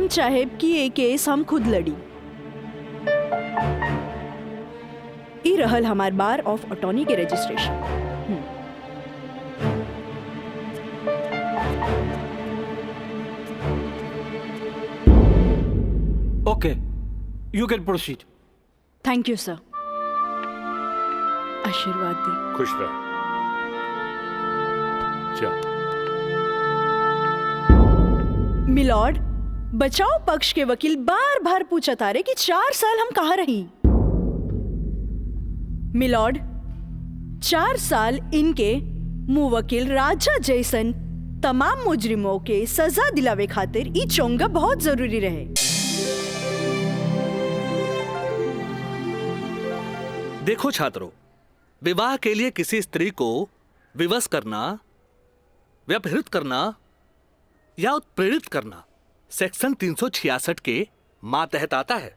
हम चाहे कि ये केस हम खुद लड़ी। ई रहल हमार बार ऑफ अटॉर्नी के registration. Okay, you can proceed. Thank you sir. आशीर्वाद दी। खुश रह। जा। मिलॉर्ड, बचाव पक्ष के वकील बार बार पूछा था रे कि 4 साल हम कहाँ रही। मिलॉर्ड, 4 साल इनके मुवक्किल राजा जैसन तमाम मुजरिमों के सजा दिलावे खातिर ई चोंगा बहुत जरूरी रहे। देखो छात्रों, विवाह के लिए किसी स्त्री को विवश करना, व्यभिचारित करना या उत्प्रेरित करना सेक्शन 366 के मातहत आता है।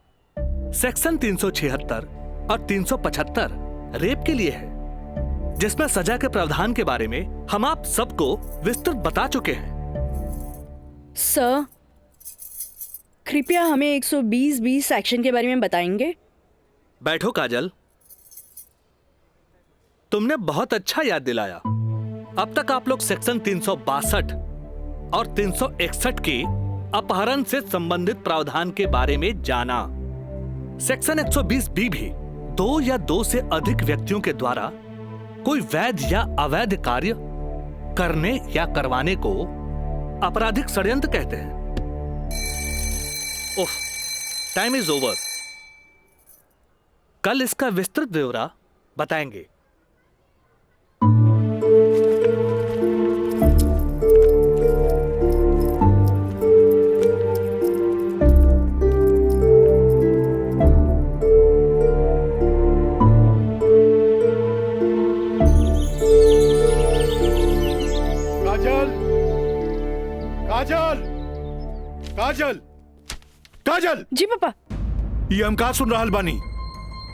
सेक्शन 376 और 375 रेप के लिए है, जिसमें सजा के प्रावधान के बारे में हम आप सबको विस्तृत बता चुके हैं। सर, कृपया हमें 120(b) सेक्शन के बारे में बताएंगे? बैठो काजल, तुमने बहुत अच्छा याद दिलाया। अब तक आप लोग सेक्शन 362 और 361 के अपहरण से संबंधित प्रावधान के बारे में जाना। सेक्शन 120(b) भी 2 या 2 से अधिक व्यक्तियों के द्वारा कोई वैध या अवैध कार्य करने या करवाने को आपराधिक षड्यंत्र कहते हैं। ओह, टाइम इज ओवर। कल इसका विस्तृत ब्यौरा बताएंगे। काजल, काजल, काजल। जी पापा। ये हम का सुन रहल बानी?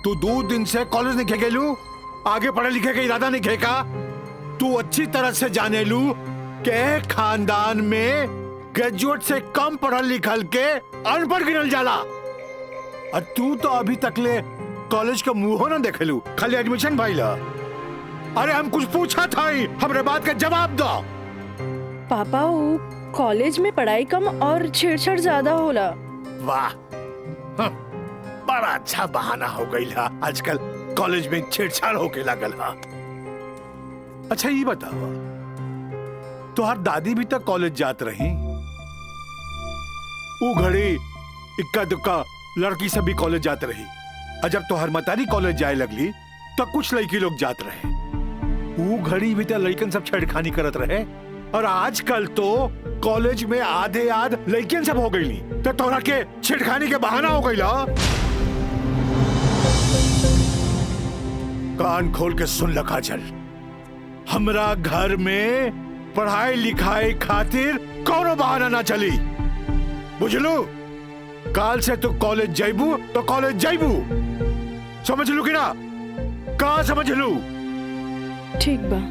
तू 2 दिन से कॉलेज नहीं गेलू, आगे पढ़े लिखे का इरादा नहीं खेका। तू अच्छी तरह से जाने लू के खानदान में ग्रेजुएट से कम पढ़ल लिखल के अनपढ़ गिनल जाला। और तू तो अभी तक ले कॉलेज का मुंह ना देखेलू, खाली एडमिशन भइला। अरे हम कुछ पूछा था, हमरे बात का जवाब दो। पापा, वो कॉलेज में पढ़ाई कम और छेड़छाड़ ज्यादा होला। वाह, बड़ा अच्छा बहाना हो गई है। आजकल कॉलेज में छेड़छाड़ होके लागल है। अच्छा ये बताओ, तुहार दादी भी तक कॉलेज जात रही? वो घड़ी इक्का दुक्का लड़की सब भी कॉलेज जात रही। और जब तुहार मतारी कॉलेज जाए लगली तो कुछ लड़की लोग जात रहे। वो घड़ी भी तो लड़कन सब छेड़खानी करत रहे। और आजकल तो कॉलेज में आधे आध लड़कियन सब हो गई, तो तोरा के छेड़खानी के बहाना हो गई। कान खोल के सुन ल काजल, हमरा घर में पढ़ाई लिखाई खातिर कोनो बहाना ना चली, बुझलू? काल से तू कॉलेज जाइबू तो कॉलेज जाइबू, समझ लू कि ना? का समझ लू? ठीक बा,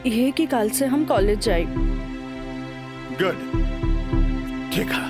ये कि काल से हम कॉलेज जाए। गुड, ठीक है।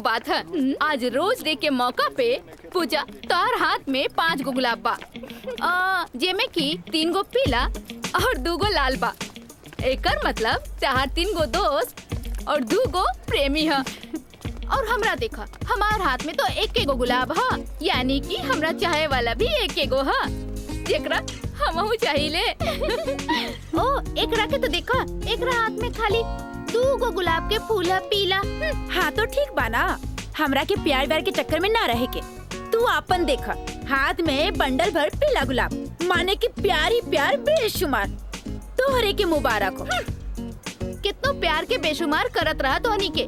बात है, आज रोज डे के मौका पे पूजा तोहर हाथ में 5 गो गुलाब बा, जेमे की 3 गो पीला और 2 गो लाल बा। एकर मतलब तोहर 3 गो दोस्त और 2 गो प्रेमी है। और हमरा देखा, हमार हाथ में तो 1 गो गुलाब है, यानी कि हमरा चाहे वाला भी 1 गो है, जेकरा हमहू चाहिए। ओ, एकरा के तो देखा, एकरा हाथ में खाली 2 गो गुलाब के फूल है पीला। हाँ तो ठीक बाना, हमरा के प्यार व्यार के चक्कर में ना रहे के। तू आपन देखा, हाथ में बंडल भर पीला गुलाब, माने की प्यार ही प्यार बेशुमार। तोहरे के मुबारक हो। कितना प्यार के बेशुमार करत रहा तोहनी के।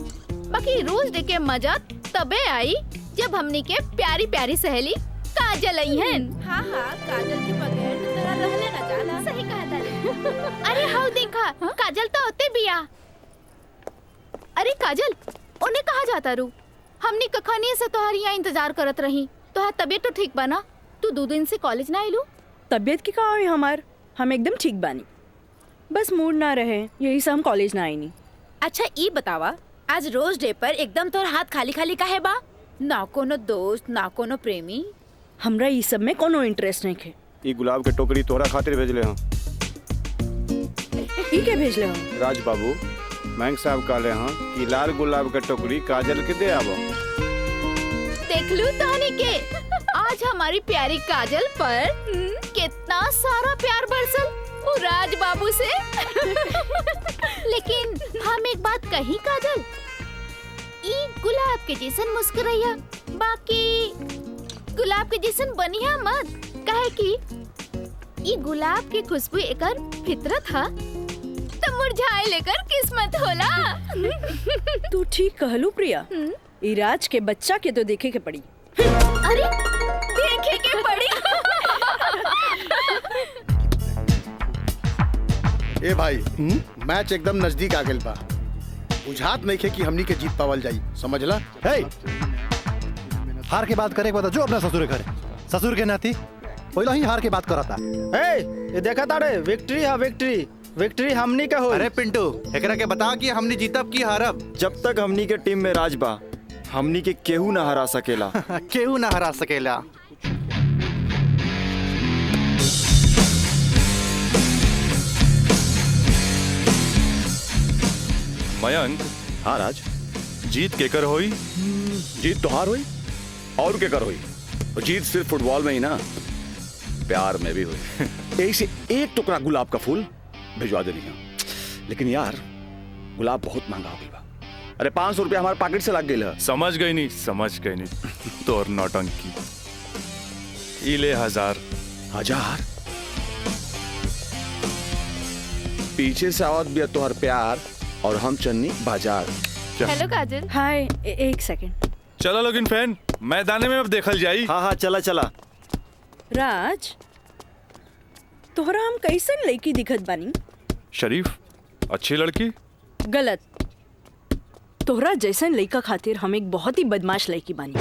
बाकी रोज डे के मजा तबे आई जब हमनी के प्यारी प्यारी सहेली काजल आई हैं। हाँ हाँ, काजल के बगैर तो तेरा रहले ना जाला। सही कहा था। अरे हाउ देखा, काजल तो होते बिया। अरे काजल, उन्हें कहा जाता रू? हमनी कखनी से तोहार यहाँ इंतजार करत रही। तोहार तबीयत तो ठीक बना? तू 2 दिन से कॉलेज ना आइलू? तबीयत की का है हमार, हम एकदम ठीक बानी, बस मूड ना रहे यही से हम कॉलेज ना आई नहीं। अच्छा ई बतावा, आज रोज डे पर एकदम तोर हाथ खाली खाली काहे बा? ना कोनो दोस्त ना कोनो प्रेमी? हमरा ई सब में कोनो इंटरेस्ट नहीं है। ई गुलाब के टोकरी तोहरा खातिर भेजले हूँ। ई के भेजले हो? राज बाबू बैंक साहब कहले हैं कि लाल गुलाब के टोकरी काजल के दे आवो। देख लू तोहनी के, आज हमारी प्यारी काजल पर कितना सारा प्यार बरसल वो राज बाबू से। लेकिन हम एक बात कही काजल, ई गुलाब के जैसन मुस्कुराइया, बाकी गुलाब के जैसन बनिया मत, काहे कि ई गुलाब के खुशबू एकर फितरत हा, तो मुरझाए लेकर किस्मत होला। तू ठीक कहलू प्रिया, ई राज के बच्चा के तो देखे के पड़ी। अरे देखे के पड़ी। ए भाई, मैच एकदम नजदीक आ गइल बा। बुझात नहीं खे कि हमनी के जीत पावल जाई, समझला? हे, हार के बात करे के बता जो अपना ससुर के घर, ससुर के नाती पहले ही हार के बात करता। ये देखा तारे, विक्ट्री है विक्ट्री, विक्ट्री हमनी का हो। अरे पिंटू, एकरा के बता कि हमनी जीतब की हारब? जब तक हमनी के टीम में राज बा, हमनी के केहू ना हरा सकेला। केहू ना हरा सकेला। मयंक। हाँ राज, जीत केकर होई? जीत तोहार हुई और के कर हुई। जीत सिर्फ फुटबॉल में ही ना, प्यार में भी हुई। यही से एक टुकड़ा गुलाब का फूल भिजवा देनी है। लेकिन यार गुलाब बहुत महंगा हो गया। अरे 500 रुपया हमारे पॉकेट से लग गई। समझ गई नहीं तोर नौटंकी। ई ले 1000। पीछे से आवत भी तोहर प्यार और हम चन्नी बाजार। हेलो काजल। हाय, एक सेकंड। चलो लोगिन फैन, मैदाने में अब देखल जाई। हाँ हाँ, चला चला। राज, तोहरा हम कैसन लड़की दिखत बानी? शरीफ, अच्छी लड़की। गलत, तोहरा जैसन लड़का खातिर हम एक बहुत ही बदमाश लड़की बानी।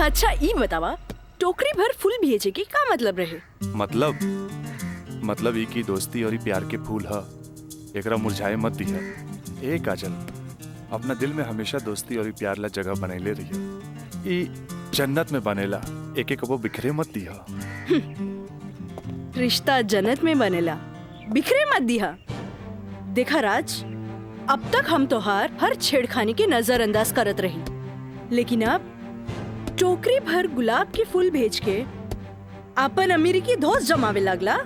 अच्छा ई बतावा, टोकरी भर फूल भेजे के का मतलब रहे? मतलब ई की दोस्ती और ई प्यार के फूल ह, एकरा मुरझाए मत दिया। ए काजल, अपना दिल में हमेशा दोस्ती और ई प्यार ला जगह बनैले रहिया। ई जन्नत में बनेला, एक एक वो बिखरे मत दिया। रिश्ता जन्नत में बनेला, बिखरे मत दिया। देखा राज, अब तक हम तोहार हर छेड़खानी के नजरअंदाज करत रही, लेकिन अब टोकरी भर गुलाब के फूल भेज के अपन अमेरिकी दोस्त जमावे लगला।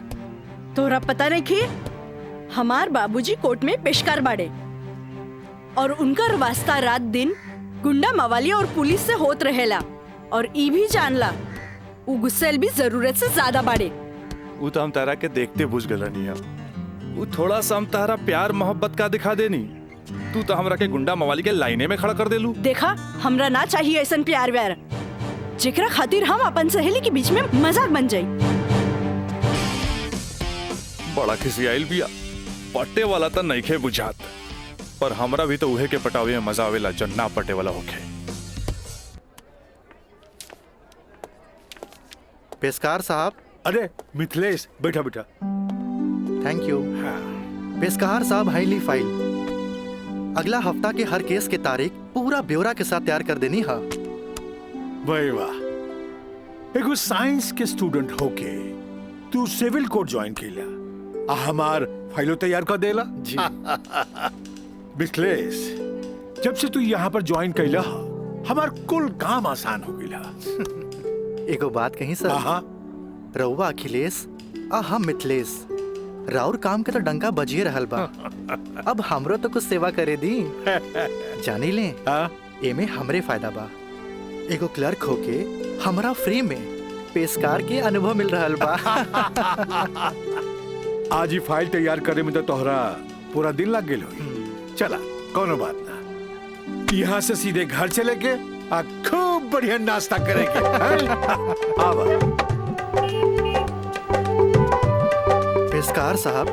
तोरा पता नहीं कि हमार बाबूजी कोर्ट में पेशकार बाड़े और उनका वास्ता रात दिन गुंडा मवाली और पुलिस से होत रहेला, और ई भी जानला वो गुस्सेल भी जरूरत से ज्यादा बाड़े। वो तो हम तारा के देखते बुझ गल नहीं। वो थोड़ा सा हम तारा प्यार मोहब्बत का दिखा देनी, तू तो हमरा के गुंडा मवाली के लाइने में खड़ा कर देलू। देखा, हमरा ना चाहिए ऐसा प्यार व्यार जेकरा खातिर हम अपन सहेली के बीच में मजाक बन जाई। बड़ा खिसियाइल बिया, पट्टे वाला तो नइखे बुझात, पर हमरा भी तो उहे के पटावे में मजा आवेला जो ना पटे वाला होखे। पेशकार साहब। अरे मिथिलेश, बैठा बैठा। Thank you. पेशकार साहब, हाईली फाइल अगला हफ्ता के हर केस के तारीख पूरा ब्यौरा के साथ तैयार कर देनी है। भाई वाह, एगो साइंस के स्टूडेंट होके तू सिविल कोर्ट ज्वाइन कैला, हमार फाइलो तैयार कर देला जी। मिथिलेश, जब से तू यहाँ पर ज्वाइन कैला हमार कुल काम आसान हो गया। एगो बात कही सर, रउआ अखिलेश आ हम मिथिलेश, राउर काम के तो डंका बजिए रहल बा। अब हमरो तो कुछ सेवा करे दी। जानी ले, एमे हमरे फायदा बा। एगो क्लर्क होके हमरा फ्री में पेशकार के अनुभव मिल रहल बा। आज ही फाइल तैयार करे में तो तोहरा पूरा दिन लग गेल होई। चला, कोनो बात ना। यहाँ से सीधे घर चले के आ खूब बढ़िया नाश्ता करेंगे। आवा। पेशकार साहब,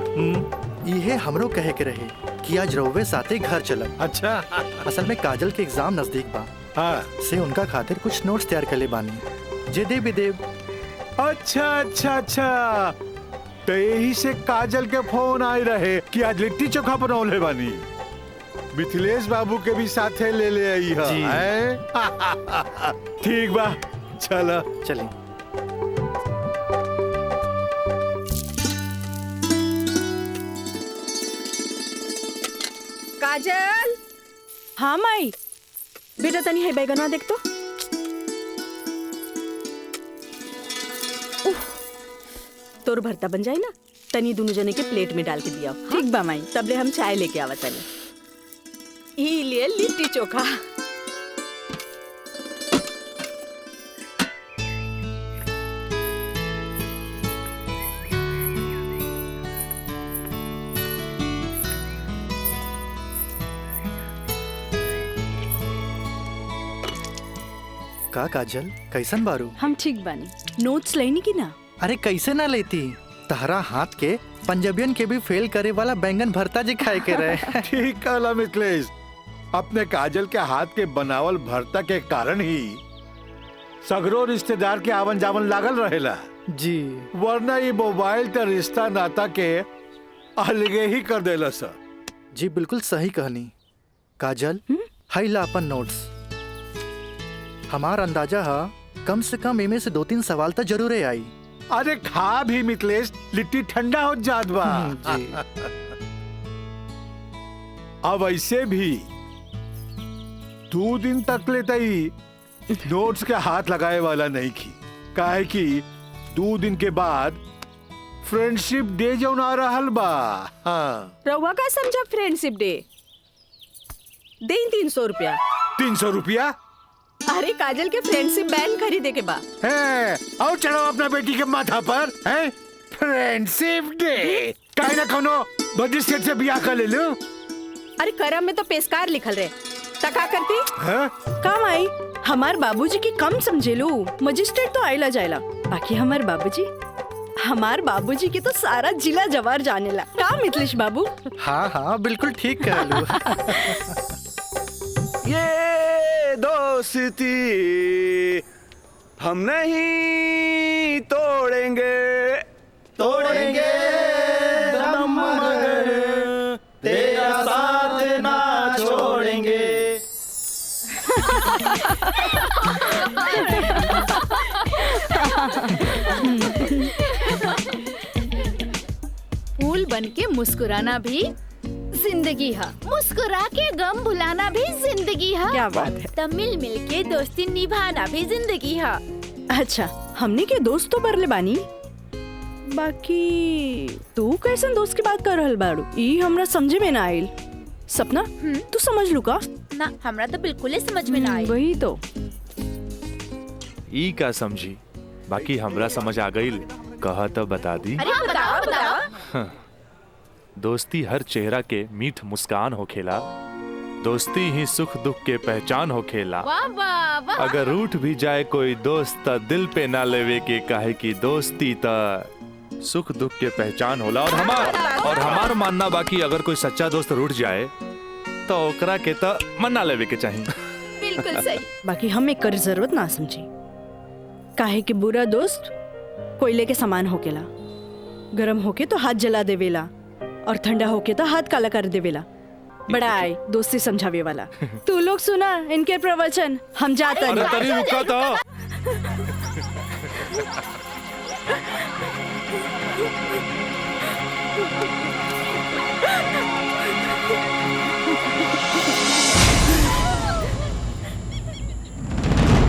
ये हमरो कहे के रहे कि आज रउवे साथे घर चलब। अच्छा। असल में काजल के एग्जाम नजदीक बा। हाँ। से उनका खातिर कुछ नोट्स तैयार कर ले बानी, जे दे भी देव। अच्छा अच्छा अच्छा, तो यही से काजल के फोन आए रहे कि आज लिट्टी चोखा बनौले बानी। मिथिलेश बाबू के भी साथे ले आई है। ठीक बा, चला चली। काजल। हाँ माई, बेटा तनी है बैगनवा देख तो। तोर भरता बन जाए ना, तनी दोनों जने के प्लेट में डाल के दिया। ठीक बा माई, तबले हम चाय लेके आवा तनी। ई लिए लिट्टी चोखा। का काजल, कैसन बारू? हम ठीक बानी। नोट्स लेनी की ना? अरे कैसे ना लेती, तहरा हाथ के पंजाबियन के भी फेल करे वाला बैंगन भरता जी खाए के रहे। ठीक कहला मिथिलेश, अपने काजल के हाथ के बनावल भरता के कारण ही सगरो रिश्तेदार के आवन जावन लागल रहेला जी, वरना ये मोबाइल का रिश्ता नाता के अलगे ही कर देला सर। जी बिल्कुल सही कहनी। काजल, हाई ला अपन नोट्स। हमार अंदाजा है कम से कम इमे से 2-3 सवाल तो जरूर आई। अरे खा भी मिथिलेश, लिट्टी ठंडा हो जात बा। अब ऐसे भी 2 दिन तक लेता ही नोट्स के हाथ लगाए वाला नहीं की, काहे कि 2 दिन के बाद फ्रेंडशिप डे जो आ रहल बा। हाँ। रउआ का समझा फ्रेंडशिप डे? दे 300 रुपया। 300 रुपया? अरे काजल के फ्रेंडशिप बैंड खरीदे के बा। है, और चढ़ाओ अपना बेटी के माथा पर। है फ्रेंडशिप डे, काहे ना कोनो बड़ी सेठ से बियाह कर ले लो। अरे करम में तो पेशकार लिखल रहे, तका करती है? काम आई। हमार बाबूजी की कम समझे लो, मजिस्ट्रेट तो आइला जाइला, बाकी हमार बाबूजी की तो सारा जिला जवार जानेला। का मिथिलेश बाबू? हाँ हाँ बिल्कुल ठीक कह लू। ये दोस्ती हम नहीं तोड़ेंगे, तोड़ेंगे दम मगर तेरा साथ ना छोड़ेंगे। फूल बन के मुस्कुराना भी जिंदगी है, मुस्कुरा के गम भुलाना भी जिंदगी है। क्या बात है। तब मिल मिल के दोस्ती निभाना भी जिंदगी है। अच्छा, हमने के दोस्त तो बरले बानी, बाकी तू कैसन दोस्त की बात कर रहल बाड़ू? ई हमरा समझे में ना आइल। सपना, तू समझ लू का? ना, हमरा तो बिल्कुल ही समझ में ना आई। वही तो। ई का समझी, बाकी हमरा समझ आ गई। कहा तो बता दी। अरे बताओ बताओ। दोस्ती हर चेहरा के मीठ मुस्कान होखेला, दोस्ती ही सुख दुख के पहचान होखेला। वाह वाह वाह। अगर रूठ भी जाए कोई दोस्त त दिल पे ना लेवे के, काहे की दोस्ती त सुख दुख के पहचान होला। और हमार मानना बाकी अगर कोई सच्चा दोस्त रूठ जाए तो ओकरा के त मना लेवे के चाहिए। बिल्कुल सही। बाकी हम एक कर जरूरत ना समझी, काहे कि बुरा दोस्त कोयले के समान होकेला, गरम होके तो हाथ जला देवेला और ठंडा होके तो हाथ काला कर देवेला। बड़ा आए दोस्ती समझावे वाला। तू लोग सुना इनके प्रवचन, हम जाता अरे तनी रुका तो।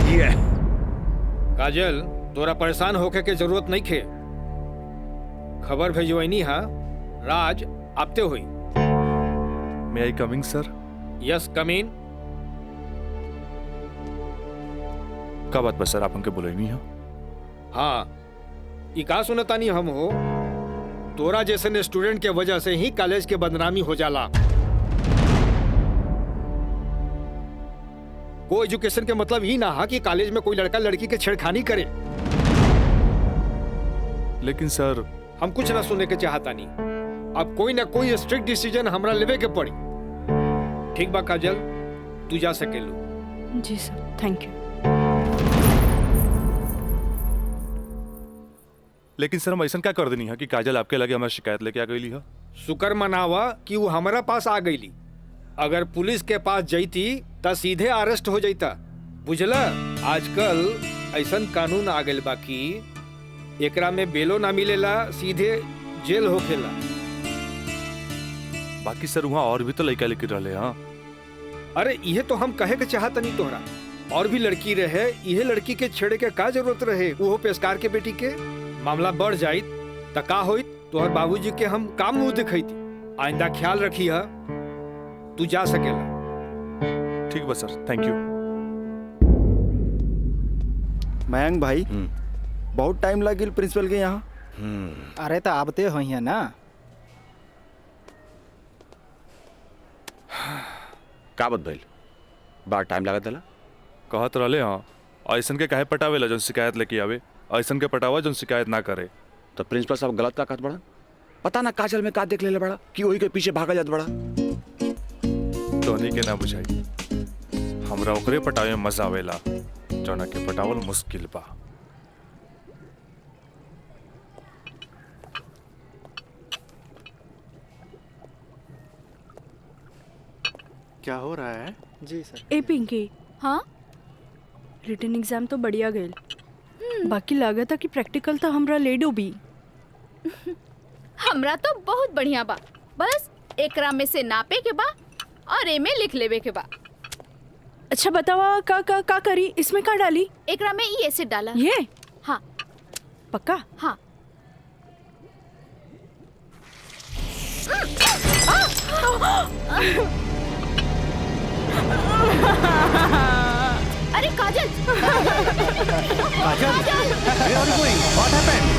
ये काजल, तोरा परेशान होके के जरूरत नहीं खे। खबर भेजवैनी हा, राज आपते हुई। May I coming sir? Yes come in. का बात बस सर, आप हमके बुलाई नहीं हो? हाँ, ई का सुनतानी हम हो, तोरा जैसे स्टूडेंट के वजह से ही कॉलेज के बदनामी हो जाला। को एजुकेशन के मतलब ही ना हा कि कॉलेज में कोई लड़का लड़की के छेड़खानी करे। लेकिन सर हम कुछ ना सुनने के चाहता नहीं। अब कोई ना कोई स्ट्रिक्ट डिसीजन हमरा लेवे के पड़ी। ठीक बा काजल, तू जा सकेलू। जी सर, थैंक यू। लेकिन सर हम ऐसा क्या कर देनी है कि काजल आपके लगे हमारी शिकायत लेके आ गई है? शुक्र मनावा कि वो हमारा पास आ गईली। अगर पुलिस के पास जईती त सीधे अरेस्ट हो जाता। बुझला, आजकल ऐसा कानून आ गइल बा कि एकरा में बेलो ना मिलेला, सीधे जेल होखेला। बाकी सर वहाँ और भी तो लड़का लेके रहे। हाँ, अरे ये तो हम कहे के चाहत नहीं तोहरा। और भी लड़की रहे, यह लड़की के छेड़े के का जरूरत रहे? वो पेशकार के बेटी के मामला बढ़ जाई त का होई? तोहर बाबूजी के हम काम मुंह दिखैती। आइंदा ख्याल रखी है, तू जा सकेला। ठीक बा सर, थैंक यू। मयंक भाई, बहुत टाइम लगिल प्रिंसिपल के यहाँ। अरे तो आबते हो ना। का बात भइल? बड़ा टाइम लागत है। कहत रहे हाँ, ऐसन के काहे पटावेला जौन शिकायत लेके आवे, ऐसन के पटावा जौन शिकायत ना करे। तो प्रिंसिपल साहब गलत का कहत बड़ा? पता ना काजल में का देख ले बड़ा कि वही के पीछे भागा जात बड़ा। तोहनी के ना बुझाई, हमरा ओकरे पटावे में मजा आवेला जौना के पटावल मुश्किल बा। क्या हो रहा है? जी सर। ए पिंकी, हाँ रिटन एग्जाम तो बढ़िया गए, बाकी लागत है कि प्रैक्टिकल तो हमरा ले डूबी। हमरा तो बहुत बढ़िया बा। बस एकरा में से नापे के बा और एमे लिख लेवे के बा। अच्छा बतावा, का करी? इसमें का डाली? एकरा में ई एसिड डाला। ये? हाँ। पक्का? हाँ। अरे काजल! काजल! Where are you going? What happened?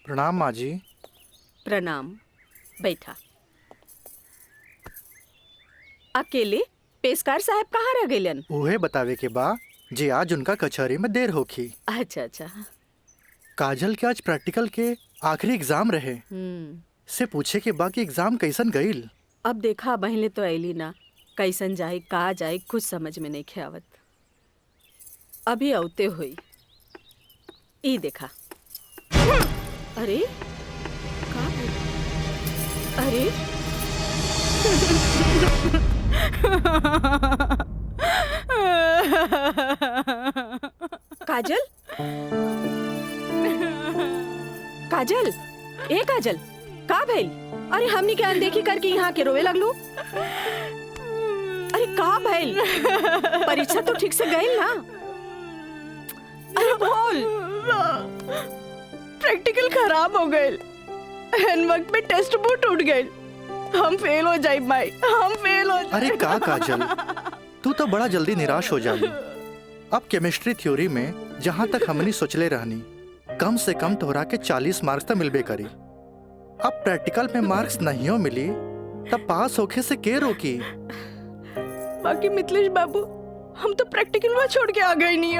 प्रणाम माँ जी। प्रणाम, बैठा। अकेले पेशकार साहब कहाँ रह गइलन? उहे बतावे के बा जे आज उनका कचहरी में देर होखी। अच्छा अच्छा। काजल के आज प्रैक्टिकल के आखिरी एग्जाम रहे, से पूछे के बा कि एग्जाम कैसन गईल। अब देखा बहले तो ऐली ना, कैसन जाए का जाए कुछ समझ में नहीं ख्यावत। अभी औते हुई ई देखा। अरे का? अरे काजल, काजल, ए काजल, का भइल? अरे हमनी के अनदेखी करके यहाँ के रोवे लगलू। अरे का भइल? परीक्षा तो ठीक से गई ना? अरे बोल। प्रैक्टिकल खराब हो गए, एन वक्त में टेस्ट बुक टूट गए। हम फेल हो जाए माई, हम फेल हो जाए। अरे का काजल, तू तो बड़ा जल्दी निराश हो जाली। अब केमिस्ट्री थ्योरी में जहाँ तक हमनी सोचले रहनी, कम से कम तोहरा के 40 मार्क्स तो मिलबे करी। अब प्रैक्टिकल में मार्क्स नहीं हो मिली तब पास होके से के रोकी? बाकी मिथिलेश बाबू, हम तो प्रैक्टिकल में छोड़ के आ गए नहीं।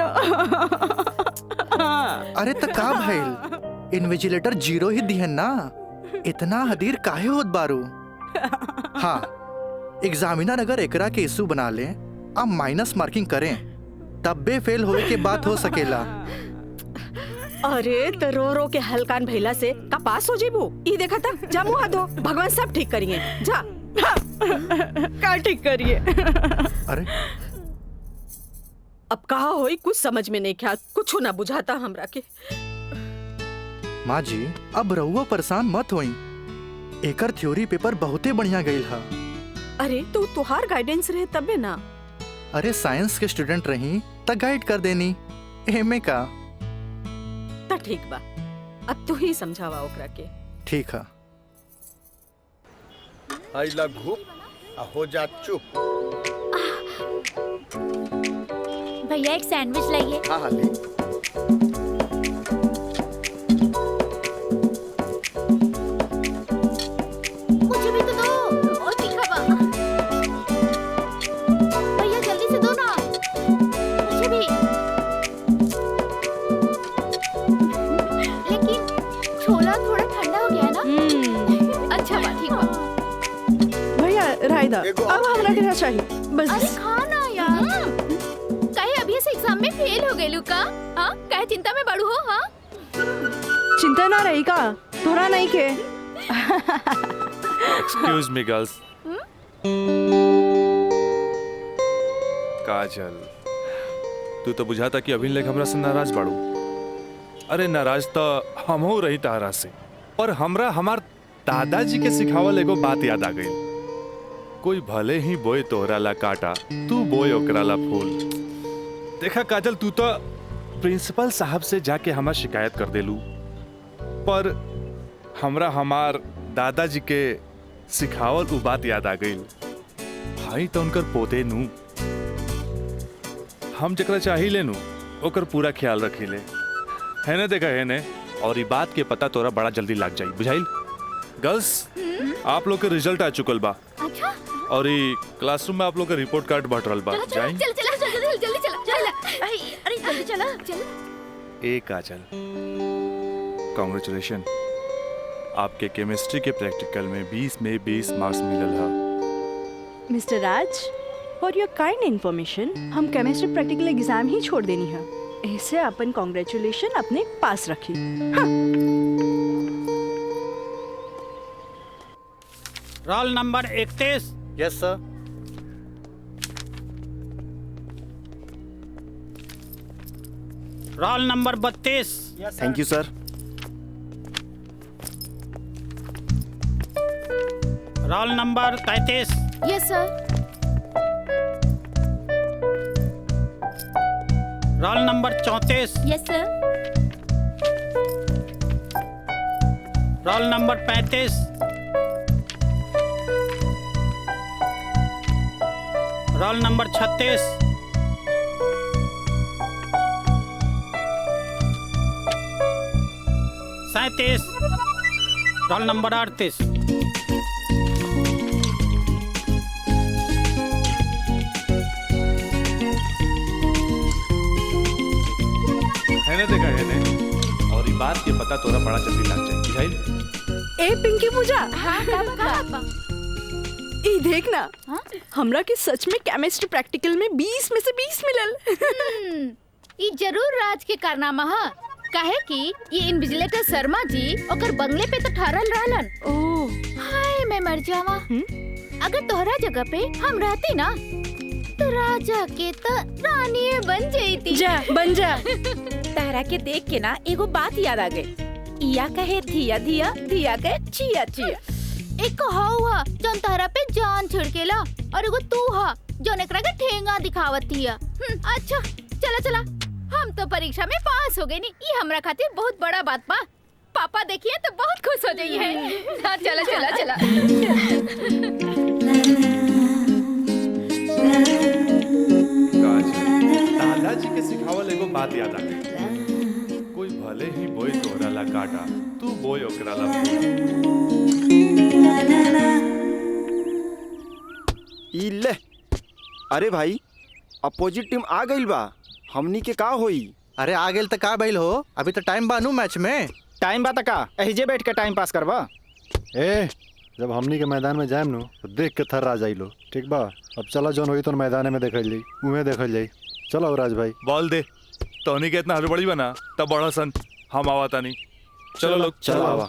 अरे तो का भइल? इन्विजिलेटर 0 ही दिहन ना, इतना हदीर काहे होत बारू? हाँ, एग्जामिनर अगर एकरा के इशू बना ले, अब माइनस मार्किंग करें, तब बे फेल होए के बात हो सकेला। अरे तो रो रो के हलकान भैला से का पास हो जेबू? ई देखा था, जा मुँह धो, भगवान सब ठीक करिए। जा। का ठीक करिए? अरे अब कहा होई कुछ समझ में नहीं ख्याल, कुछ ना बुझाता हमरा के। माँ जी, अब रहुआ परेशान मत होई, एकर थ्योरी पेपर बहुते बढ़िया गईल हा। अरे तो तुहार गाइडेंस रहे तबे ना। अरे साइंस के स्टूडेंट रही त गाइड कर देनी, एमे का। ता ठीक बा, अब तू ही समझावा ओकरा के। ठीक है। आई लघु हो जा चुप। भैया एक सैंडविच लाइए। हाँ हाँ ले। मुझे भी तो दो। और तीखा छोला थोड़ा ठंडा हो गया है ना? अच्छा बा, ठीक बा। भैया रायदा अब हमरा के चाहिए बस। अरे खाना यार, कहे अभी से एग्जाम में फेल हो गए का? हाँ, कहे चिंता में बड़ू हो? हाँ, चिंता ना रही का थोड़ा नहीं के। Excuse me girls. काजल, तू तो बुझाता कि अभी लेक हमरा से नाराज बाड़ू। अरे नाराज तो हम हो रही तारा से, पर हमरा हमार दादाजी के सिखावल एगो बात याद आ गई। कोई भले ही बोए तोहरा ला काटा, तू बोए ओकरा ला फूल। देखा काजल, तू तो प्रिंसिपल साहब से जाके हमार शिकायत कर देलू, पर हमरा हमार दादाजी के सिखावल उ बात याद आ गई। भाई तो उनकर पोते नू, हम जकरा चाही लेनू ओकर पूरा ख्याल रखी ले, है ने? देखा है ने? और ये बात के पता तोरा बड़ा जल्दी लग जाई, बुझाइल? गर्ल्स, आप लोग के रिजल्ट आ चुकल बा। अच्छा। और ये क्लासरूम में आप लोग का रिपोर्ट कार्ड बांट रहल बा। जाई? चल चल जल्दी चला। अरे जल्दी चला चल। ए काजल, कांग्रेचुलेशन, आपके केमिस्ट्री के प्रैक्टिकल में 20 में 20 मार्क्स मिलल है। Mister Raj, for your kind information, हम केमिस्ट्री प्रैक्टिकल एग्जाम ही छोड़ देनी है। ऐसे अपन कांग्रेचुलेशन अपने पास रखी। हाँ। Roll number 31। Yes sir. Roll number 32। Thank you sir. Roll number 33। Yes sir. Roll number 34। Yes sir. Roll number 35। Roll number 36। Roll number 38। है ने? देखा है ने? और ये बात के पता तोरा बड़ा जल्दी लग जाए, बुझाइल? ए पिंकी पूजा, हाँ का ई देखना, हमरा के सच में केमिस्ट्री प्रैक्टिकल में 20 में से 20 मिलल। ये जरूर राज के कारनामा है। काहे कि ये इन्विजिलेटर शर्मा जी ओकर बंगले पे तो ठहरल रहलन। ओह हाय मैं मर जावा। अगर तोहरा जगह पे हम रहती ना तो राजा के तो रानी बन जाती। जा बन जा। तारा के देख के ना एगो बात याद आ गई। इया कहे धिया धिया, धिया कहे चिया चिया। एक हवा जौन तारा पे जान छिड़केला और एगो तू हा जौन एकरा के ठेंगा दिखावत हिया। अच्छा चला चला, हम तो परीक्षा में पास हो गए नी, ये हमरा खातिर बहुत बड़ा बात बा। पापा देखिए तो बहुत खुश हो जाइए। हाँ चला चला चला। दादाजी के सिखावल एगो बात याद आ गई। कोई भले ही बोए तोहरा ला काटा, तू बोए ओकरा ला फूल। ई ले, अरे भाई अपोजिट टीम आ गई बा, हमनी के का होई? अरे आ गेल त का भइल हो? अभी तो टाइम बानू मैच में। टाइम बा त का एहिजे बैठ के टाइम पास करबा? ए जब हमनी के मैदान में जाएम नु तो देख के थर्रा जाइलो, ठीक बा? अब चला जौन होई तो मैदान में देखल जाई, उहे देखल जाई। चलो राज भाई बॉल दे। तोहनी के इतना हड़बड़ी बना तब बड़ा सन हम आवाता नहीं। चलो लोग, चलो आवा।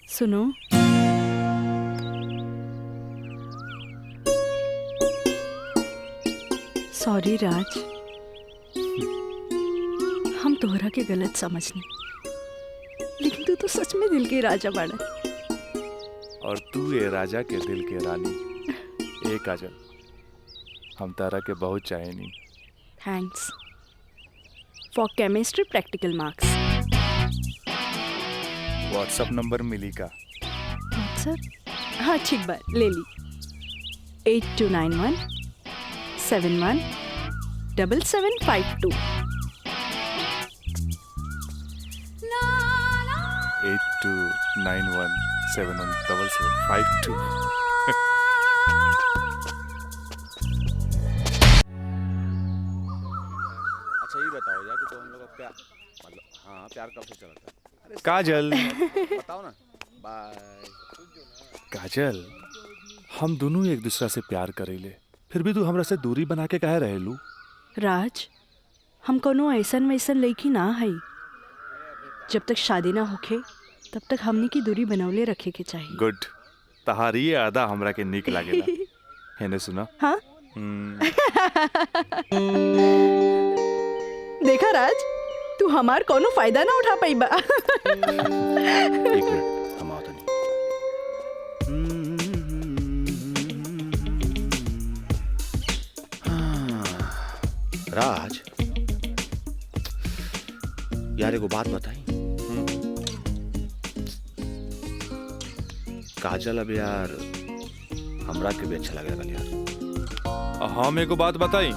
सुनो, सॉरी राज, हम तोहरा के गलत समझनी, लेकिन तू तो सच में दिल के राजा बाड़ा। और तू ये राजा के दिल के रानी। ए काजल, हम तारा के बहुत चाहेनी। Thanks for chemistry practical marks. WhatsApp number मिली का? व्हाट्सएप? हाँ ठीक बा, ले ली। 8291 71 7752। 8291717752। प्यार कब से चला था? काजल बताओ ना। बाय। काजल, हम दोनों एक दूसरा से प्यार करेले, फिर भी तू हमरा से दूरी बना के काहे रहेलू? राज, हम कोनो ऐसन वैसन लड़की ना है। जब तक शादी ना होखे तब तक हमनी की दूरी बनवले रखे के चाहिए। गुड, तहारी ये आदा हमरा के निक लागेला। हेने सुना? हाँ? देखा राज, तू हमार कोनो फायदा ना उठा पाई बा। एक मिनट, हम आओ तनी। राज यार एगो बात बताई। काजल अब यार हमरा के भी अच्छा लगेगा यार। हम एगो बात बताई।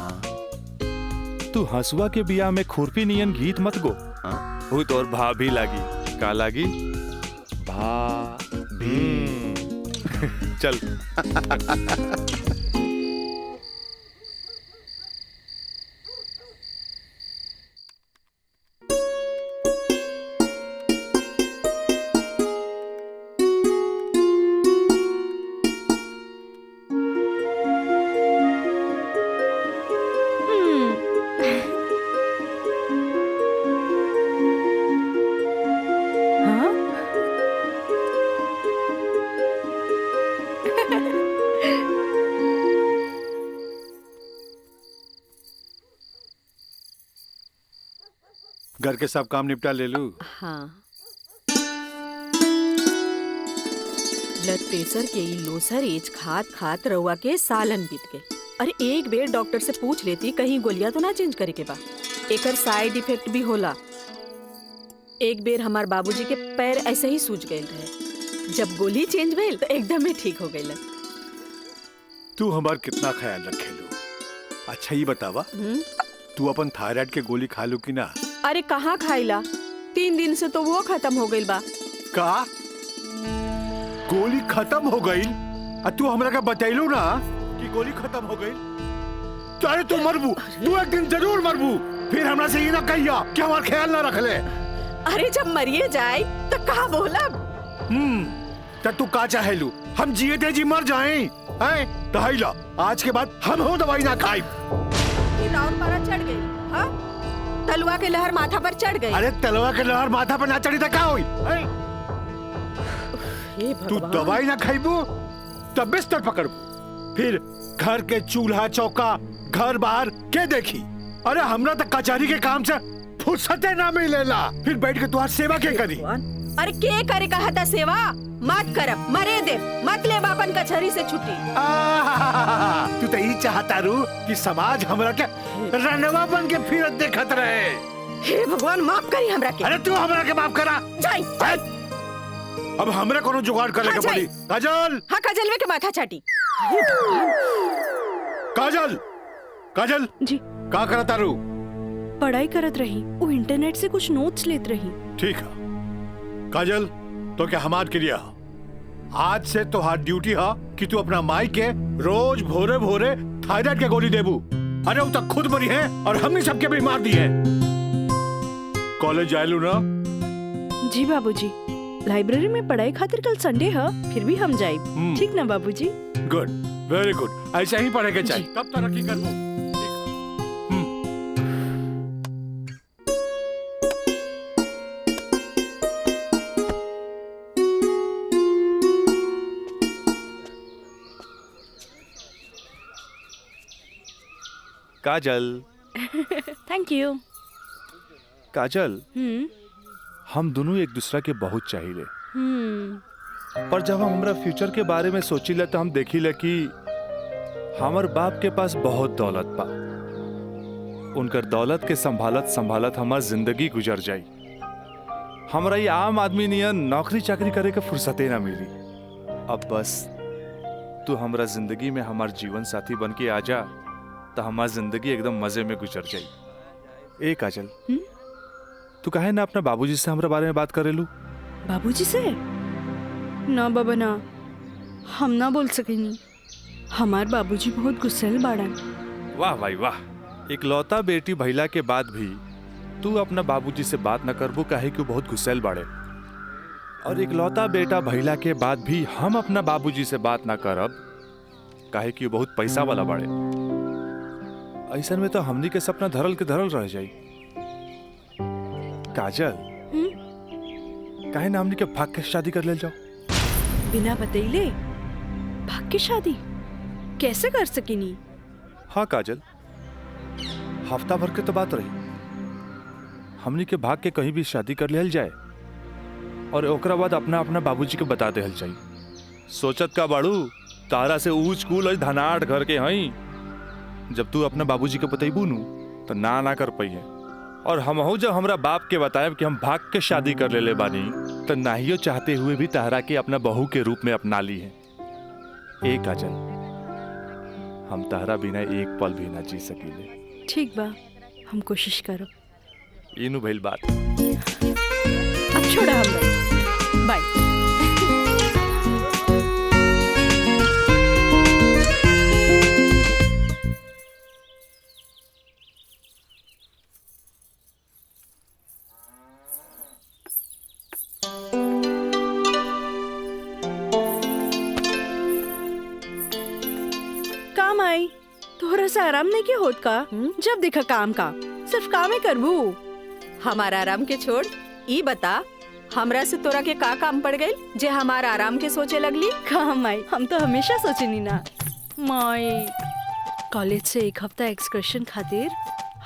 तू हंसुआ के बिया में खुरपी नियन गीत मत गो। वो तो और भाभी लागी। का लागी? भाभी। चल। घर के सब काम निपटा ले लू? हाँ। ब्लड प्रेशर के ई लोसर एज खात खात रउआ के सालन बीत गए। अरे एक बेर डॉक्टर से पूछ लेती कहीं गोलियां तो ना चेंज करे के बा। एकर साइड इफेक्ट भी होला। एक बेर हमार बाबूजी के पैर ऐसे ही सूज गए रहे, जब गोली चेंज भइल तो एकदम ही ठीक हो गए। तू हमार कितना ख्याल रखेलू? अच्छा ये बतावा, तू अपन थायराइड के गोली खा लू कि ना? अरे कहाँ खाइला, 3 दिन से तो वो खत्म हो गई बा। का गोली खत्म हो गई? तू हमरा का बतैलू ना कि गोली खत्म हो गई? अरे तू मरबू, तू एक दिन जरूर मरबू। फिर हमरा से ये ना कहिया कि हमार ख्याल ना रख ले। अरे जब मरिए जाए तो कहा बोला? तब तू का चाहेलू? हम जिए थे जी मर जाएं? दहाइला आज के बाद हम हो दवाई ना खाई। राउर पारा चढ़ गई। हाँ? तलवा के लहर माथा पर चढ़ गई। अरे तलवा के लहर माथा पर ना चढ़ी तो क्या हुई? तू दवाई ना खाइबू तब बिस्तर पकड़बू, फिर घर के चूल्हा चौका घर बाहर के देखी? अरे हमरा तक कचहरी के काम से फुर्सते ना मिलेला, फिर बैठ के तुम्हारी सेवा के करी? अरे के करे कहा था सेवा? मत करब, मरे दे, मत ले बापन कचहरी से छुट्टी। तू तो यही चाहता रू कि समाज हमरा के रनवा बन के फिरत देखत रहे। हे भगवान माफ करी हमरा के। अरे तू हमरा के माफ करा। जाई। अब हमरा कोनो जुगाड़ करे के पड़ी। काजल। हाँ काजलवे के माथा चाटी। काजल, काजल जी का करता रू? पढ़ाई करत रही, वो इंटरनेट से कुछ नोट्स लेत रही। ठीक है काजल, तो क्या हमार क्रिया आज से तो हाथ ड्यूटी है कि तू अपना माई के रोज भोरे भोरे थायराइड के गोली देबू। अरे वो तक खुद मरी है और हमने सबके भी मार दी है। कॉलेज जायलू ना? जी बाबूजी, लाइब्रेरी में पढ़ाई खातिर कल संडे है, फिर भी हम जाए। ठीक ना बाबूजी? गुड, वेरी गुड, ऐसा ही पढ़े के चाहिए, तब तरक्की करबू। काजल। Thank you. काजल, हम दोनों एक दूसरा के बहुत चाहिए, पर जब हम हमरा फ्यूचर के बारे में सोचिले तो हम देखिले कि हमार बाप के पास बहुत दौलत बा। उनकर दौलत के संभालत संभालत हमार जिंदगी गुजर जाई। हमरा ये आम आदमी नियन नौकरी चाकरी करे के फुर्सते ना मिली। अब बस तू हमरा जिंदगी में हमार जीवन साथी बन के आ जा तो हमार जिंदगी एकदम मजे में गुजर जाई। ए काजल, तू काहे ना अपना बाबूजी से हमरा बारे में बात करेलू? बाबूजी से? ना बाबा ना, हम ना बोल सकेनी। हमार बाबूजी बहुत गुस्सेल बाड़न। वाह भाई वाह, इकलौता बेटी भइला के बाद भी तू अपना बाबूजी से बात न करबो काहे कि वो बहुत गुस्सैल बाड़े, और इकलौता बेटा भइला के बाद भी हम अपना बाबूजी से बात ना करब काहे कि वो बहुत पैसा वाला बाड़े। ऐसन में तो हमनी के सपना धरल के धरल रह जाई। काजल, काहे ना हमनी के भाग के शादी कर ले जाओ। बिना बतैले भाग के शादी कैसे कर सकिनी? हाँ काजल, हफ्ता भर के तो बात रही, हमनी के भाग के कहीं भी शादी कर लेल जाए और ओकरा बाद अपना अपना बाबूजी के बता देहल जाई। सोचत का बाड़ू तारा से ऊंच कूल और धनाट घर के हई, जब तू अपना बाबूजी के बतैबू नु तो ना कर पाइए, और हमहू जब हमरा बाप के बताएब कि हम भाग के शादी कर ले बानी तो नाहियो चाहते हुए भी तारा के अपना बहू के रूप में अपना ली है। ए काजल, हम तारा बिना एक पल भी ना जी सकीले। ठीक बा, हम कोशिश करो। इनु भइल बात। अब छोड़ा हम बाय। काम आई तोहरा से आराम नहीं के होत का? जब देखा काम का सिर्फ काम ही करबू। हमारा आराम के छोड़, ई बता हमरा से तोरा के का काम पड़ गई जे हमारा आराम के सोचे लगली? काम आई, हम तो हमेशा सोचनी ना माई। कॉलेज से एक हफ्ता एक्सकर्शन खातिर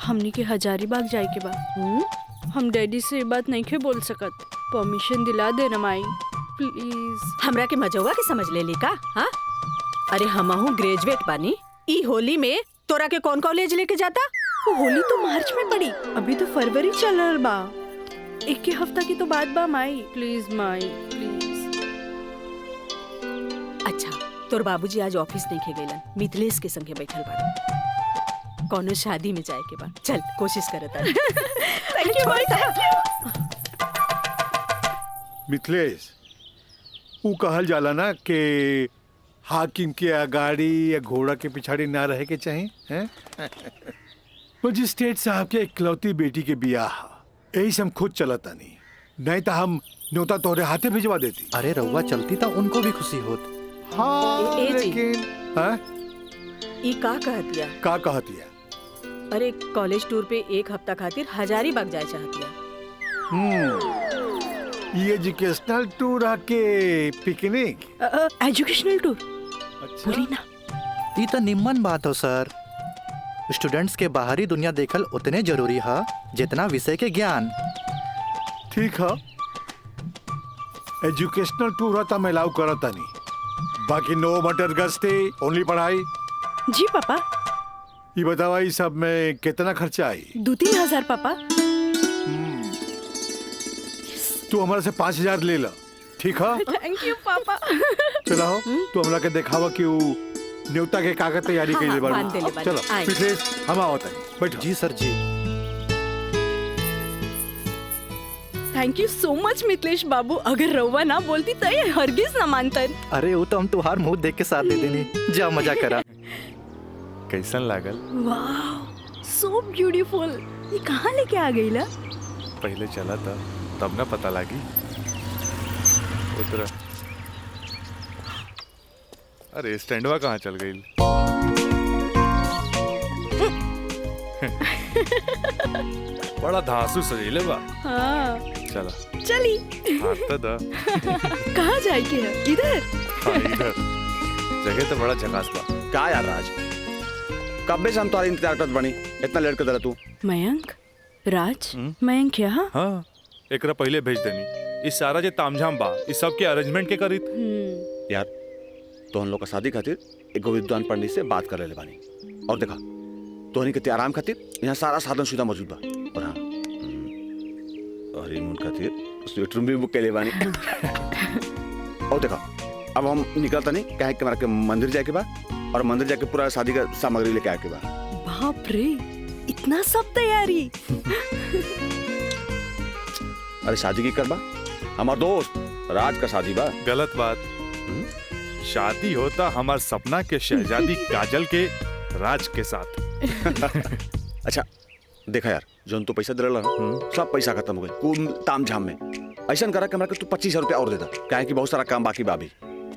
हमनी के हजारीबाग जाए के बा। हम डैडी से ये बात नहीं के बोल सकत, परमिशन दिला दे ना माई प्लीज। हमरा के मजौवा के समझ ले ली का? हाँ, अरे हमहू ग्रेजुएट बानी, ई होली में तोरा के कौन कॉलेज लेके जाता? वो होली तो मार्च में पड़ी, अभी तो फरवरी चल रहा बा। एक के हफ्ता की तो बात बा माई, प्लीज माई प्लीज। अच्छा, तोर बाबूजी आज ऑफिस नहीं खे गइलन, मिथिलेश के संगे बैठल बाड़े, कौनो शादी में जाए के बा। चल कोशिश करत हन। थैंक यू भाई। मिथिलेश, ऊ कहल जाला ना कि हाकिम के अगाड़ी या घोड़ा के पिछाड़ी ना रहे के चाहिए हैं? मजिस्ट्रेट साहब के इकलौती बेटी के बियाह, यही से हम खुद चलता नहीं तो हम न्योता तोरे हाथे भिजवा देती। अरे रउआ चलती तो उनको भी खुशी होत। हाँ, ए जी। लेकिन हाँ? ई का कहतिया? का कहतिया? अरे कॉलेज टूर पे एक हफ्ता खातिर हजारीबाग जाए चाहतिया। ये एजुकेशनल टूर आके पिकनिक? एजुकेशनल टूर अच्छा। बोली ना। ये तो निम्मन बात हो सर। स्टूडेंट्स के बाहरी दुनिया देखल उतने जरूरी है जितना विषय के ज्ञान। ठीक है, एजुकेशनल टूर था मैं अलाउ करता नहीं, बाकी नो मटर गस्ते ओनली पढ़ाई। जी पापा। ये बतावा ये सब में कितना खर्चा आई? 2-3 हजार पापा। तू हमारे से 5,000 ले ला, ठीक है? थैंक यू पापा। चलो तू हमरा के दिखावा कि वो न्योता के कागज तैयारी हाँ, के लिए बांध देले बानी। चलो आए। मिथिलेश, हम आवत हैं, बैठो। जी सर जी। Thank you so much Mithilesh बाबू, अगर रउआ ना बोलती तो ये हरगिज ना मानतन। अरे वो तो हम तुहार मुंह देख के साथ दे देनी। जा मजा करा। कैसन लागल? वाह, सो ब्यूटीफुल। ये कहाँ लेके आ गई ला? पहले चला था तब ना पता लगी। उतरा। अरे स्टैंडवा कहाँ चल गई? बड़ा धांसू सजीले बा। हाँ चला चली। हाथ तो दा। कहाँ जाए के है? इधर? हाँ इधर। जगह तो बड़ा झकास बा। क्या यार राज, कब से हम तुम्हारी इंतजार करत बनी, इतना लेट कर दे तू? मयंक, राज, मयंक यहाँ? हाँ, एकरा पहले भेज देनी। इस सारा जे तामझाम बा, इस सब के अरेंजमेंट के करी। यार तो हम लोग का शादी खातिर एगो विद्वान पंडित से बात कर ले बानी, और देखा तोहनी के आराम खातिर यहाँ सारा साधन सुविधा मौजूद बा, और हाँ हनीमून खातिर स्वीट रूम भी बुक कर ले बानी। और देखा अब हम निकलता नहीं, कहे कि हमारा के मंदिर जाके बा, और मंदिर जाके पूरा शादी का सामग्री लेके आके बा। बाप रे, इतना सब तैयारी। अरे शादी की करबा, हमार दोस्त राज का शादी बा। गलत बात। शादी होता हमार सपना के शहजादी काजल के राज के साथ। अच्छा देखा यार, जो तो पैसा दिला ना सब पैसा खत्म हो गई कुल ताम झाम में। ऐसा करा कि हमरा के तू 25,000 रुपया और दे दा, काहे कि बहुत सारा काम बाकी बा अभी।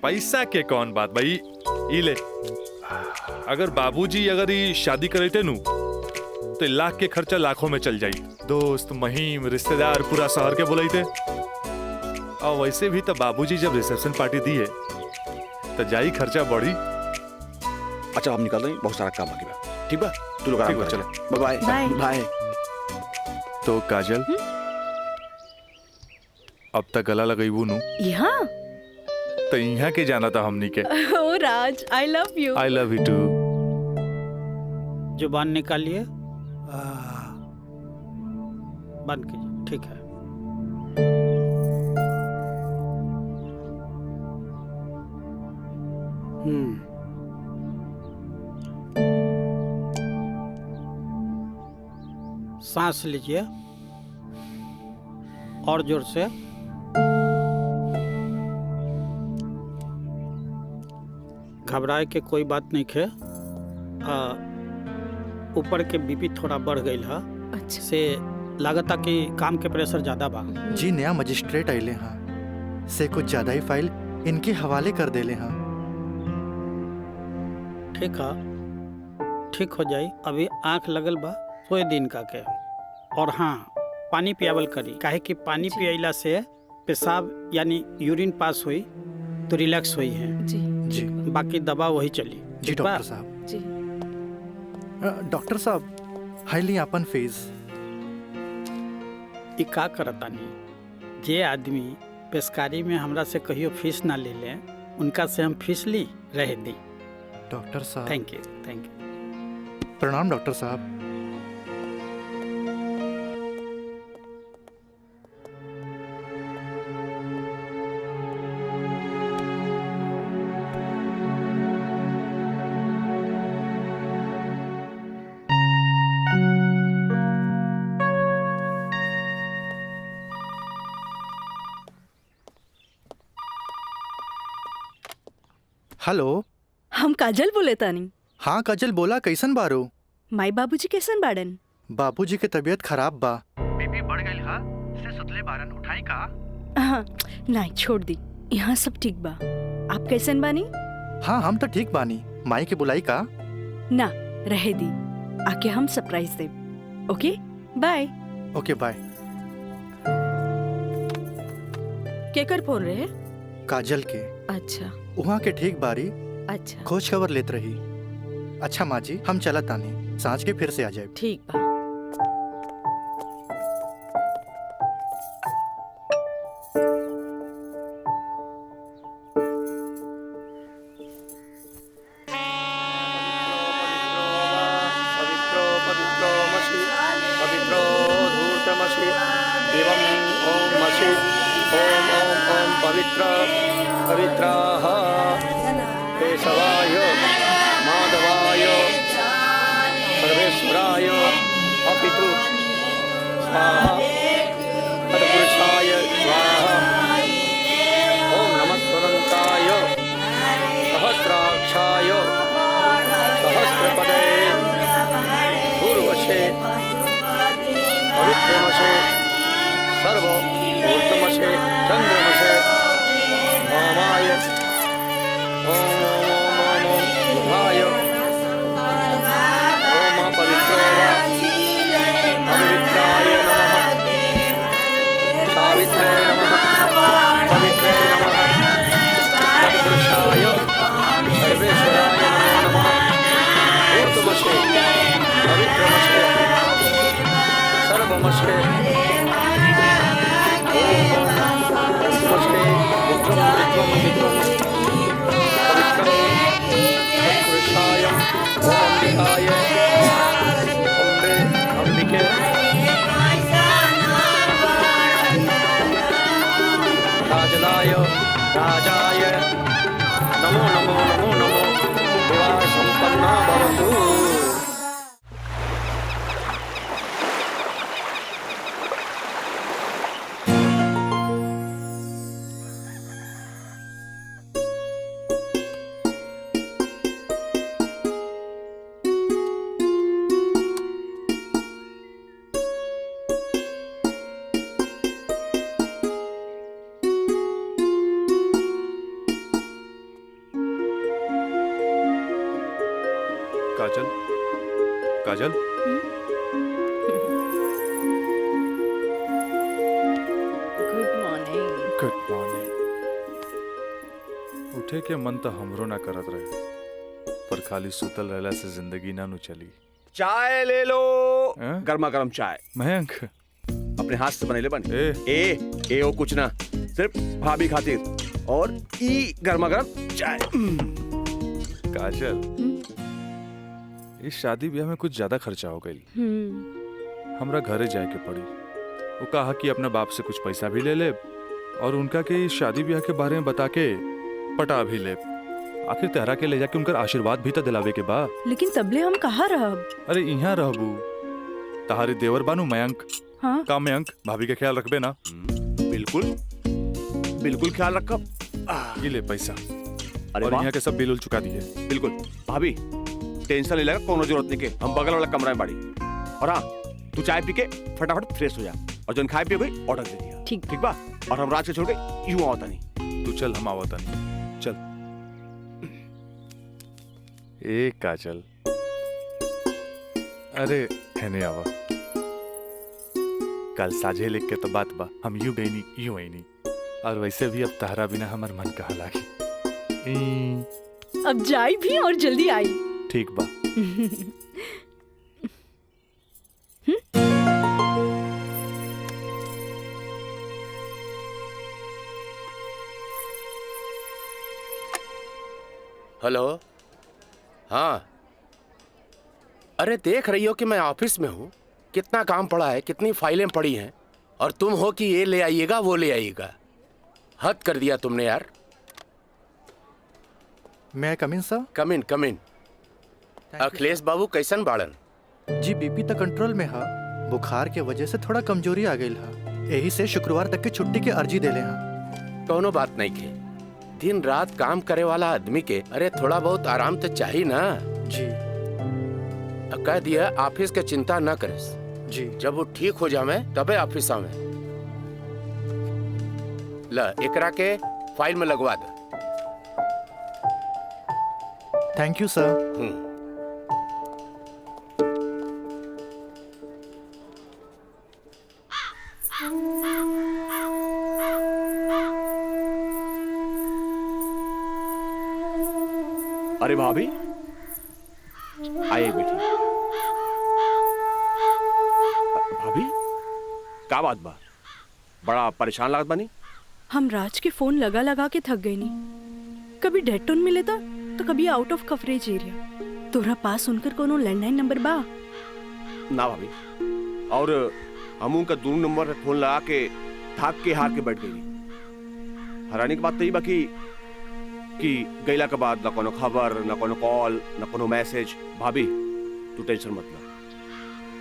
पैसा के कौन बात भाई, ई ले। अगर बाबूजी अगर ये शादी करते नु तो लाख के खर्चा लाखों में चल जाई। दोस्त महिम रिश्तेदार पूरा शहर के बुलाईते। और वैसे भी तो बाबूजी जब रिसेप्शन पार्टी दी है तो जाई खर्चा बढ़ी। अच्छा हम निकल रहे हैं, बहुत सारा काम बाकी बा। ठीक बा, तू लोग आराम कर, चलो बाय बाय बाय। तो काजल अब तक गला लगईबू नु यहाँ तो यहाँ के जाना था हमनी के। ओ Raj, I love you. I love you too. जुबान निकालिए, बंद कीजिए। ठीक है। सांस लीजिए और जोर से। घबराए के कोई बात नहीं खे। ऊपर के बीपी थोड़ा बढ़ गई है। अच्छा। से लागता कि काम के प्रेशर ज्यादा बा। जी नया मजिस्ट्रेट आइले हाँ से कुछ ज्यादा ही फाइल इनके हवाले कर देले हाँ। ठीक है, ठीक हो जाई। अभी आंख लगल बा 100 दिन का के। और हाँ, पानी पियावल करी, काहे कि पानी पियला से पेशाब यानी यूरिन पास हुई तो रिलैक्स हुई है। जी जी। बाकी दवा वही चली। जी डॉक्टर साहब। जी डॉक्टर साहब, हाई ली अपन फीस। ई का करतानी, जे आदमी पेशकारी में हमरा से कहियो फीस ना ले ले, उनका से हम फीस ली रह दी। डॉक्टर साहब थैंक यू, थैंक यू। प्रणाम डॉक्टर साहब। हेलो, हम काजल बोले तानी। हाँ काजल बोला, कैसन बारो? माई बाबूजी कैसन बाड़न? बाबूजी के तबीयत खराब बा। बीपी बढ़ गई हा, से सुतले बारन, उठाई का? हाँ, नहीं छोड़ दी, यहाँ सब ठीक बा। आप कैसन बानी? हाँ हम तो ठीक बानी। माई के बुलाई का? ना, रहे दी, आके हम सरप्राइज दे। Okay bye. Okay bye. केकर फोन रहे? काजल के। अच्छा। वहाँ के ठीक बारी। अच्छा। खोज खबर लेत रही। अच्छा माँ जी, हम चलत तानी, सांझ के फिर से आ जाए। ठीक बा। पवित्राः केशवाय माधवाय सर्वेश्वराय अपितु स्वाहा तत्पुरुषाय स्वाहा। ओम नमः स्वदन्ताय सहस्राक्षाय सहस्रपदे पूर्वशे पवित्रमशे सर्वभूतमशे चन्द्रमशे वामाय ओम ओम ओम ओम बुधाय ओम पवित्रो वा पवित्राय नमः सावित्रे नमः पवित्रे नमः तत्पुरुषाय सर्वेश्वराय नमो नमः ऊर्ध्वमशे पवित्रमशे सर्वमशे राजलाय राजाय नमो नमो नमो नमो विवाह संपन्ना भवतु। Kajal Kajal good morning. Good morning. उठे के मन तो हमरो ना करत रहे, पर खाली सुतल रहला से जिंदगी ना नु चली। चाय ले लो, गर्मा गर्म चाय। मयंक अपने हाथ से बनेले बन। ए ओ कुछ ना, सिर्फ भाभी खातिर। और ई गर्मा गर्म चाय। काजल, इस शादी ब्याह में कुछ ज्यादा खर्चा हो गई। हमरा घरे जाए के पड़ी। वो कहा कि अपने बाप से कुछ पैसा भी ले ले और उनका के इस शादी ब्याह के बारे में बता के पटा भी ले। आखिर तेहरा के ले जाके उनका आशीर्वाद भी तो दिलावे के बा। लेकिन तबले हम कहाँ रहब? अरे यहाँ रहबू, तहारी देवर बानू मयंक। हाँ? का मयंक, भाभी के ख्याल रखबे ना? बिल्कुल बिल्कुल ख्याल रखब। ये ले पैसा। अरे और वाह। यहाँ के सब बिल उल चुका दिए। बिल्कुल भाभी, टेंशन ले लगा, कोनो जरूरत नहीं के। हम बगल वाला कमरा में बाड़ी। और हाँ, तू चाय पी के फटाफट फ्रेश हो जा और जन खाए पिए गई ऑर्डर दे दिया। ठीक ठीक बा। और हम रात के छोड़ के यूं आवता नहीं। तू चल, हम आवता नहीं। चल। ए काजल, अरे हैने आवा। कल साझे लिख के तो बात बा, हम यूं गई नहीं यूं आई नहीं। और वैसे भी अब तहरा बिना हमार मन कहा लागी। अब जाई भी और जल्दी आई। ठीक बा। हेलो। हाँ, अरे देख रही हो कि मैं ऑफिस में हूँ, कितना काम पड़ा है, कितनी फाइलें पड़ी हैं, और तुम हो कि ये ले आइएगा वो ले आइएगा। हद कर दिया तुमने यार। मैं कम इन सर? कम इन। अखिलेश बाबू कैसन बाड़न? जी बीपी तो कंट्रोल में है, बुखार के वजह से थोड़ा कमजोरी आ गई है। यही से शुक्रवार तक की छुट्टी की अर्जी दे ले हैं। कोनो बात नहीं के, दिन रात काम करे वाला आदमी के अरे थोड़ा बहुत आराम तो चाहिए ना। जी। कह दिया ऑफिस के चिंता न करे जी। जब वो ठीक हो जावे तबे ऑफिस आवे। ला एकरा के फाइल में लगवा दे। थैंक यू सर। अरे भाभी, आइए बेटी। भाभी, क्या बात बा? बड़ा परेशान लागत बानी। हम राज के फोन लगा लगा के थक गए नहीं। कभी डेड टोन मिले था तो कभी आउट ऑफ कवरेज एरिया। तोरा पास उनकर कोनो लैंडलाइन नंबर बा? ना भाभी, और हम उनका दूर नंबर पे फोन लगा के थक के हार के बैठ गई। हैरानी की बात तो ये बाकी कि गईला के बाद ना कोनो खबर, ना कोनो कॉल, ना कोनो मैसेज। भाभी तू टेंशन मत ले,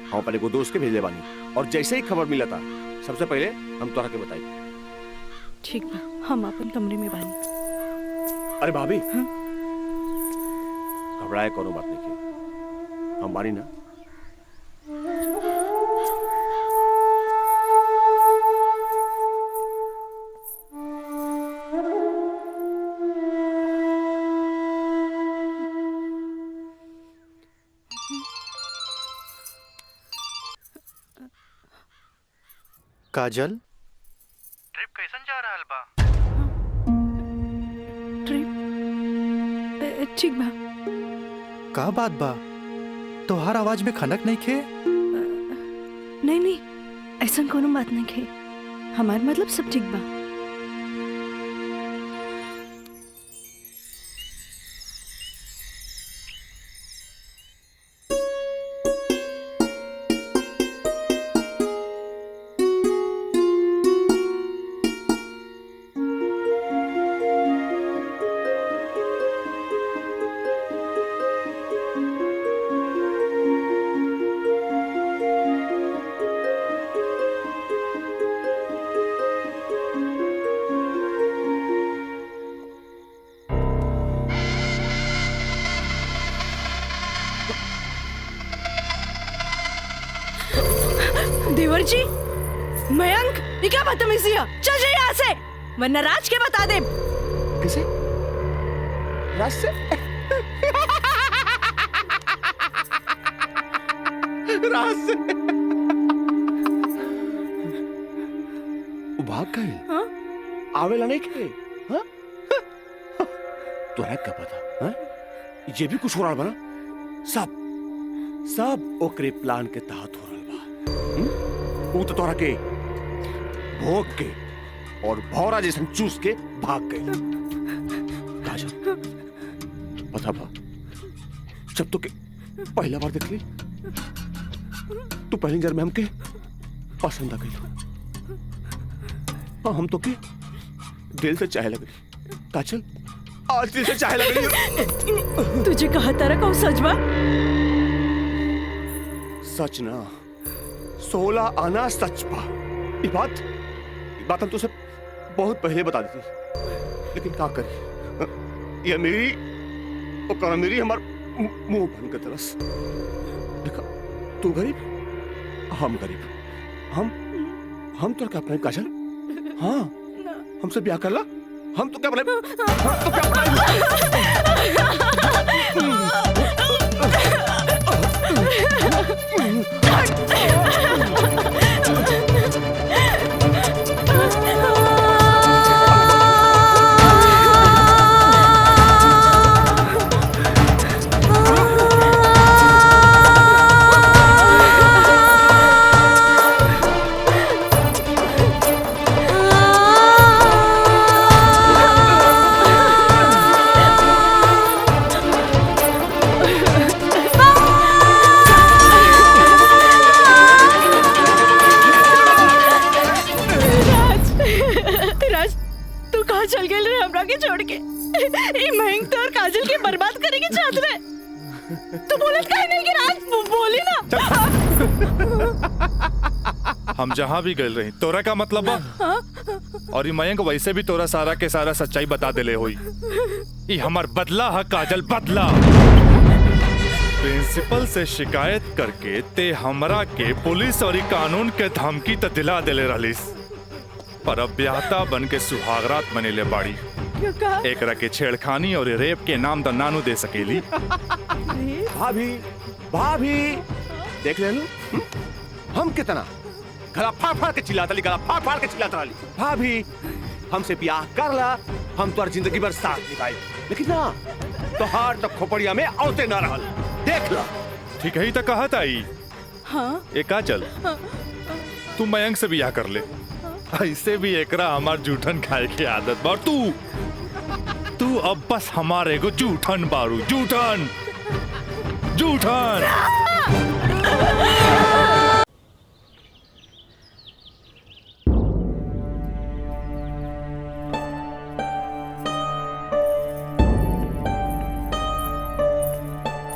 हम पहले को दोस्त के भेजे बानी और जैसे ही खबर मिला था सबसे पहले हम तोरा के बताई। ठीक बा, हम अपन कमरे में बानी। अरे भाभी, घबराए कोनो बात नहीं की, हम बानी ना। काजल, ट्रिप कैसन जा रहल बा? ट्रिप ठीक बा। का बात बा? तोहार आवाज में खनक नहीं खे? नहीं, ऐसा कोनो बात नहीं खे। हमार मतलब सब ठीक बा। देवर जी, मयंक, ये क्या बदतमीजी है? चल जाइए यहाँ से, वरना राज के बता दे। किसे? राज से? यहाँ से। वो भाग गए। आवेला नहीं खे। हाँ? तोरा क्या पता? हाँ? ये भी कुछ हो रहा बना? सब ओकरे प्लान के तहत हो रहा बा। वो तो तोरा के भोग के और भौरा जैसे चूस के भाग गए। काजल, पता बा जब तो के पहला बार देख ली तो पहली नजर में हमके पसंद आ गई। हम तो के दिल से चाहे लग रही। काजल, आज दिल से चाहे लग रही। तुझे कहा तारा कहो सच बा? सच ना, 16 आना सच बा। ये बात हम तुझे बहुत पहले बता दी थी, लेकिन क्या करी, ये मेरी हमार मुंह बन के तरस। देखा, तू गरीब, हम गरीब, हम तो क्या अपने काजल? हाँ, हमसे ब्याह कर ला, हम तो क्या अपने छोड़ के महंग तो और काजल के बर्बाद करेंगे चाहते रहे। तो बोले कहीं नहीं कि राज बोली ना। हम जहाँ भी गए रही तोरा का मतलब बा? और ये मयंक वैसे भी तोरा सारा के सारा सच्चाई बता देले होई। ये हमार बदला है काजल, बदला। प्रिंसिपल से शिकायत करके ते हमरा के पुलिस और कानून के धमकी तो दिला देले रहलिस, पर अब ब्याहता बन के सुहागरात बनेले बाड़ी। एकरा के छेड़खानी और रेप के नाम तो नानू दे सकेली। भाभी देख ले लो, हम कितना गला फाड़ फाड़ के चिल्लाता ली, गला फाड़ फाड़ के चिल्लाता ली। भाभी हमसे ब्याह कर ला, हम तो जिंदगी भर साथ निभाए, लेकिन ना तो हार तो खोपड़िया में औते ना रहल। देख ला, ठीक है ही तो कहा था ही। हाँ? एका चल तू मयंक से ब्याह कर ले, ऐसे भी एकरा हमार जूठन खाए की आदत बा। और तू अब बस हमारे को जूठन बारू, जूठन जूठन।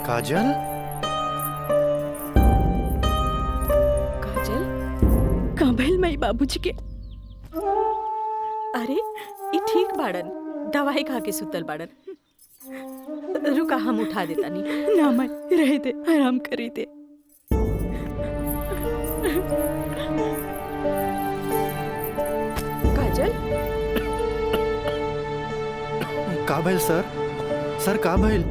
काजल, काजल, कहाँ भइल माई बाबूजी के? अरे ये ठीक बाड़न, दवाई खा के सुतल बाड़न। रुका हम उठा देता नहीं। ना माई रह दे, आराम करी दे। काजल, का भइल सर? सर का भइल?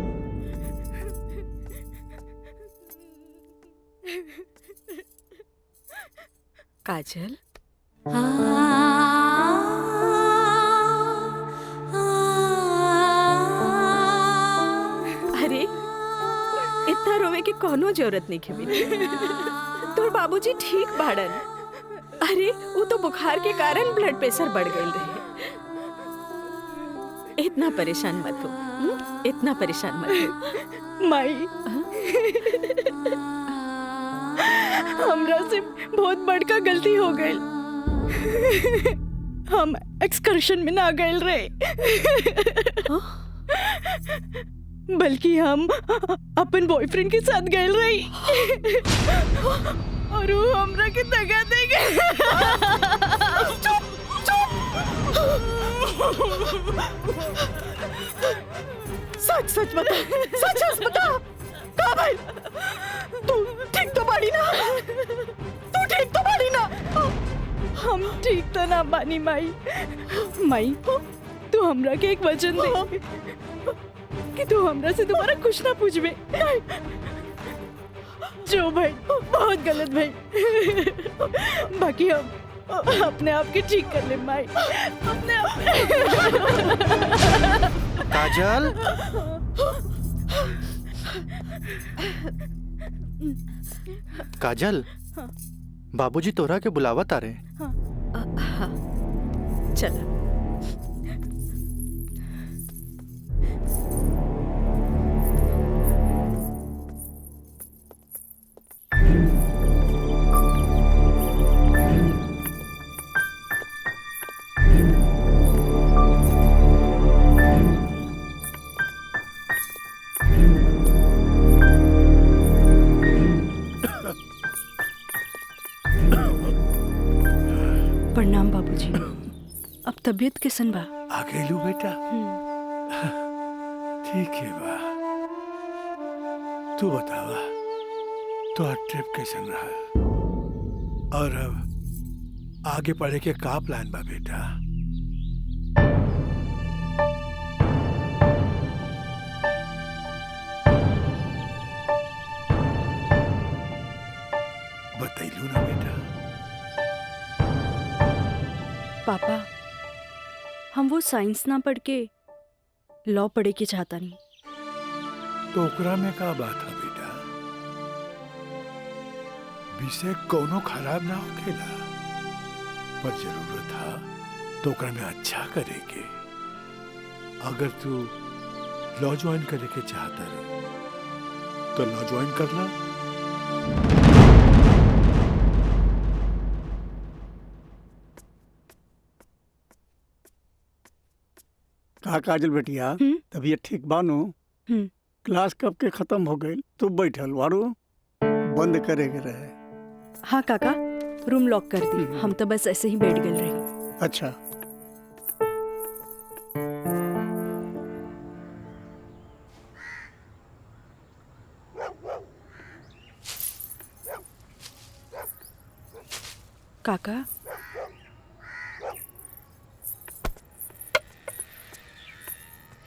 काजल, अरे इतना रोवे की कोनो जरूरत नहीं है बेटी। तोर बाबूजी ठीक बाड़न। अरे वो तो बुखार के कारण ब्लड प्रेशर बढ़ गए रहे। इतना परेशान मत हो, इतना परेशान मत हो माई। हमरा से बहुत बड़का गलती हो गई। हम एक्सकर्शन में ना गए रहे, बल्कि हम अपन बॉयफ्रेंड के साथ गए रही। और वो हमरा के दगा दे गए। सच सच बता, सच सच बता, कहाँ भाई? तू ठीक तो बाड़ी ना? तू ठीक तो बाड़ी ना? हम ठीक तो ना बानी माई। माई तू हमरा के एक वचन दे कि तू हमरा से दोबारा कुछ ना पूछबे। जो भाई बहुत गलत भाई, बाकी हम अपने आप के ठीक कर ले माई, अपने आप। काजल, काजल, बाबूजी तोरा के बुलावत आ रहे। चला। प्रणाम बाबूजी। अब तबीयत कैसन बा? आ गइलू बेटा? ठीक है बा। तू बतावा तो ट्रिप कैसन रहा और अब आगे पढ़े के का प्लान बा बेटा? बतैलू ना बेटा? पापा, हम वो साइंस ना पढ़ के लॉ पढ़े के चाहता नहीं। तो ओकरा में का बात है बेटा? विषय कोनो खराब ना होखेला, पर जरूरत है तो ओकरा में अच्छा करेके। अगर तू लॉ ज्वाइन करे के चाहता रहो तो लॉ ज्वाइन कर ला। का काजल बेटिया, तबीयत ठीक बानू? क्लास कब के खत्म हो गई? तू बैठल वारू बंद करे के रहे। हाँ काका, रूम लॉक कर दी। हम तो बस ऐसे ही बैठ गए रही। अच्छा। काका,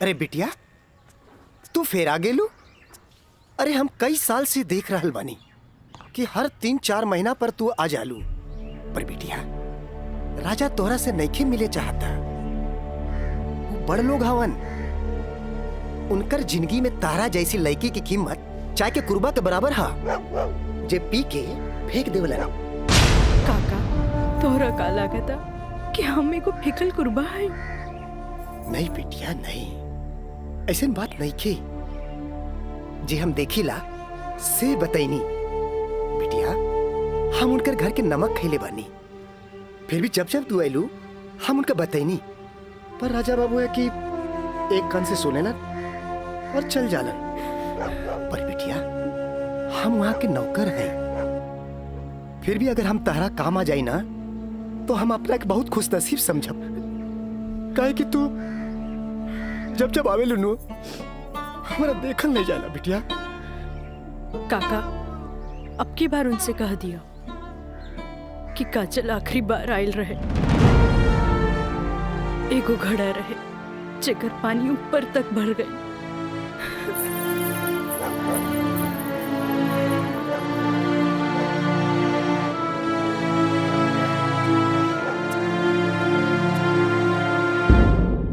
अरे बिटिया, तू फिर आ गेलू? अरे हम कई साल से देख रहल बानी कि हर 3-4 महीना पर तू आ जालू। पर बिटिया, राजा तोहरा से नइखे मिले चाहता। वो बड़ लोग हवन, उनकर जिंदगी में तारा जैसी लड़की की कीमत चाय के कुर्बा के बराबर हा, जे पी के फेंक देवला। काका, तोहरा का लागता कि हमें को फेकल कुर्बा है? नहीं बिटिया नहीं, ऐसे बात नहीं की। जे हम देखिला से बताइनी बिटिया, हम उनकर घर के नमक खैले बानी। फिर भी जब जब तू आयलू हम उनका बताइनी, पर राजा बाबू है कि एक कान से सुनेला और चल जालन। पर बिटिया, हम वहां के नौकर हैं। फिर भी अगर हम तारा काम आ जाई ना तो हम अपना एक बहुत खुश नसीब समझब। काहे कि तू जब जब आवे लुनू हमारा देखल नहीं जाला बिटिया। काका, अब की बार उनसे कह दियो कि काजल आखिरी बार आयल रहे। एगो घड़ा रहे जेकर पानी ऊपर तक भर गई।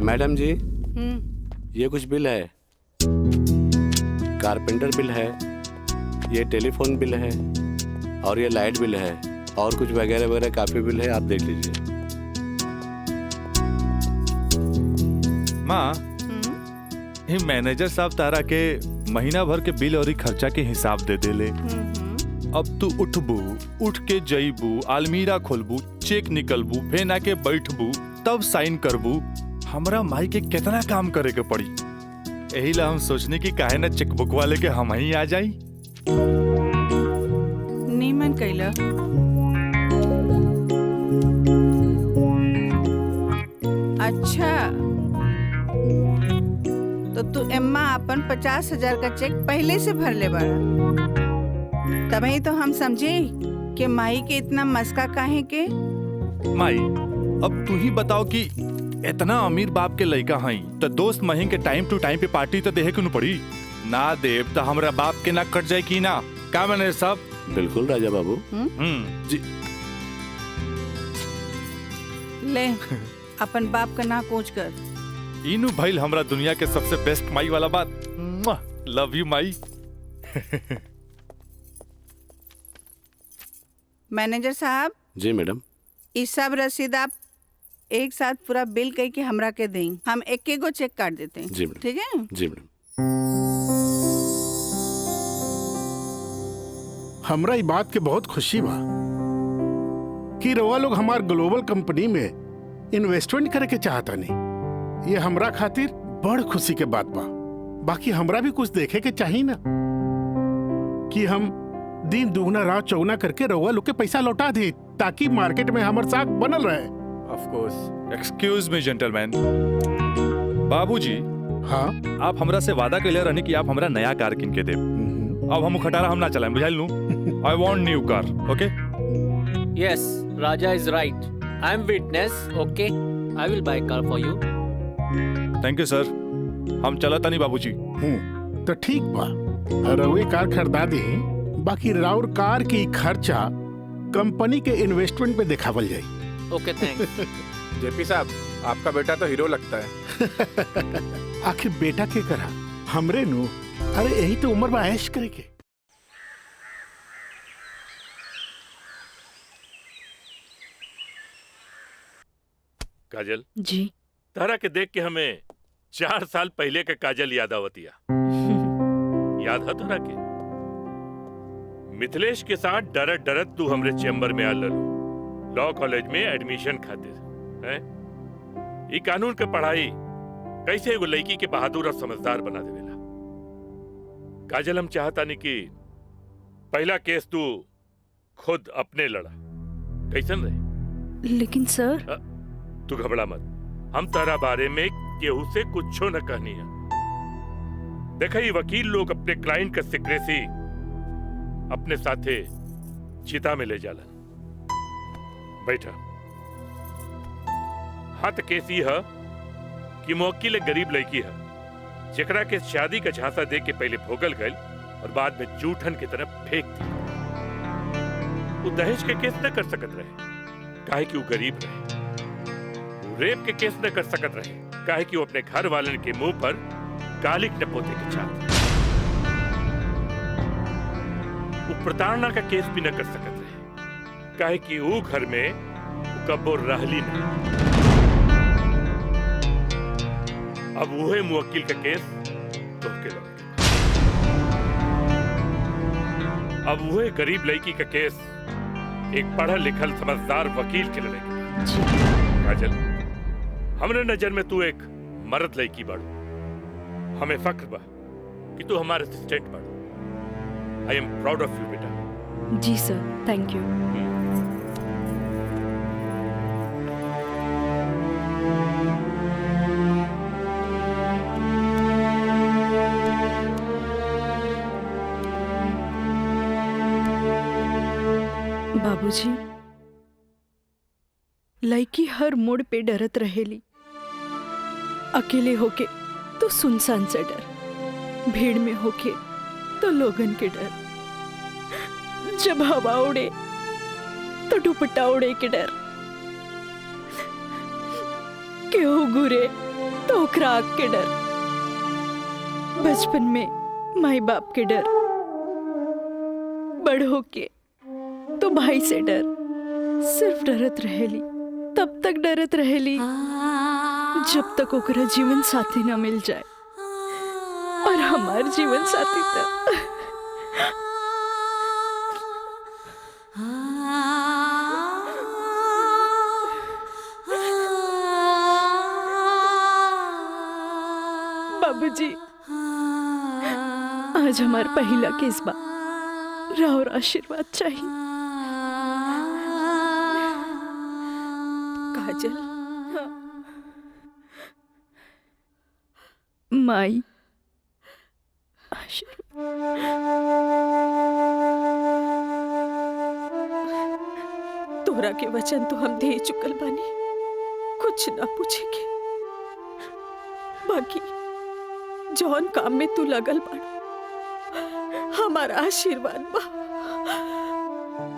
मैडम जी, ये कुछ बिल है, कारपेंटर बिल है, ये टेलीफोन बिल है और ये लाइट बिल है और कुछ वगैरह वगैरह काफी बिल है, आप देख लीजिए। माँ, ये मैनेजर साहब तारा के महीना भर के बिल और खर्चा के हिसाब दे देले। अब तू उठबू, उठ के जईबू, अलमीरा खोलबू, चेक निकलबू, फेन आके बैठबू, तब साइन करबू। हमरा माई के कितना काम करे के पड़ी। यही ला हम सोचने की काहे ना चेकबुक वाले के हम ही आ जाई। नीमन कैला। अच्छा, तो तू एम्मा अपन 50,000 का चेक पहले से भर ले बाड़ा। तभी तो हम समझे कि माई के इतना मस्का काहे के। माई, अब तू ही बताओ कि इतना अमीर बाप के लड़का हई तो दोस्त महीन के टाइम टू टाइम पे पार्टी तो देहे के न पड़ी। ना देव तो हमरा बाप के ना कट जाए की ना। का मैनेजर साहब? बिल्कुल राजा बाबू। जी। ले अपन बाप का ना कोच कर। इनू भाई हमरा दुनिया के सबसे बेस्ट माई वाला बात। Love you Mai. मैनेजर साहब। जी मैडम। इस सब रसीद आप एक साथ पूरा बिल कह के हमरा के दें। हम एक एक गो चेक काट देते हैं। जी मैडम। ठीक है? जी मैडम। हमरा ई बात के बहुत खुशी बा कि रउआ लोग हमार ग्लोबल कंपनी में इन्वेस्टमेंट करे के चाहता नहीं। ये हमरा खातिर बड़ खुशी के बात बा। बाकी हमरा भी कुछ देखे के चाहिए ना कि हम दिन दुगना रात चौगुना करके रउआ लोग के पैसा लौटा दे ताकि मार्केट में हमार साख बनल रहे। Of course. Excuse me gentleman. बाबूजी। हाँ। आप हमरा से वादा कैले रहनी कि आप हमरा नया कार किन के देब। अब हम खटारा हम ना चलाएं, बुझाइल नु? I want new car, okay? Yes, Raja is right. I am witness. Okay, I will buy car for you. Thank you, sir. हम चलता नहीं बाबूजी। तो ठीक बा, रउए कार खरीदा दे। बाकी राउर कार की खर्चा कंपनी के इन्वेस्टमेंट पे दिखावल जाए। Okay, thanks. जेपी साहब, आपका बेटा तो हीरो लगता है। आखिर बेटा के करा हमरे नु। अरे यही तो उम्र में ऐश करे के। काजल जी। तारा के देख के हमें 4 साल पहले के काजल याद आवतिया। याद है तारा के? मिथिलेश के साथ डरत डरत तू हमरे चेम्बर में आ ललू लॉ कॉलेज में एडमिशन खातिर हैं? ई कानून के पढ़ाई कैसे एगो लड़की के बहादुर और समझदार बना देवेला। काजल हम चाहता नहीं कि पहला केस तू खुद अपने लड़ा, कैसन रहे? लेकिन सर। तू घबरा मत, हम तारा बारे में केहू से कुछो न कहनी है। देखा ये वकील लोग अपने क्लाइंट का सिक्रेसी अपने साथे चिता में ले जालन। बैठा। हाँ तो केस ये है कि मुवक्किल एक गरीब लड़की है जेकरा के शादी का झांसा दे के पहले भोगल गई और बाद में जूठन की तरफ फेंक दी। वो दहेज के केस न कर सकत रहे काहे कि वो गरीब रहे। वो रेप के केस न कर सकत रहे काहे कि वो अपने घर वालन के मुंह पर कालिक न पोते के चाहते। वो प्रताड़ना का केस भी न कर सकत रहे काहे कि वो घर में कब्बो रहली नहीं। अब वो है मुवक्किल का केस तो के लड़के। अब वो है गरीब लड़की का केस एक पढ़ा लिखल समझदार वकील के लड़के। काजल, हमरे नजर में तू एक मर्द लड़की बाड़ू। हमें फख्र बा कि तू हमारे असिस्टेंट बाड़ू। आई एम प्राउड ऑफ यू बेटा। जी सर, थैंक यू। बाबूजी, लड़की हर मोड़ पे डरत रहेली। अकेले होके तो सुनसान से डर, भीड़ में होके तो लोगन के डर, जब हवा उड़े तो दुपट्टा उड़े के डर, केहू घुरे तो ओकरा आग के डर, बचपन में माई बाप के डर, बड़ होके तो भाई से डर। सिर्फ डरत रहेली, तब तक डरत रहेली जब तक ओकरा जीवन साथी न मिल जाए। और हमार जीवन साथी तो बाबूजी, आज हमार पहला केस बा, राउर आशीर्वाद चाहिए। काजल, माई तोरा के वचन तो हम दे चुकल बानी, कुछ ना पूछेगे। बाकी जौन काम में तू लगल बाड़ा हमारा आशीर्वाद बा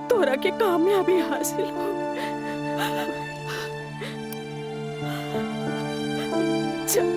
तोरा के कामयाबी हासिल हो। चल।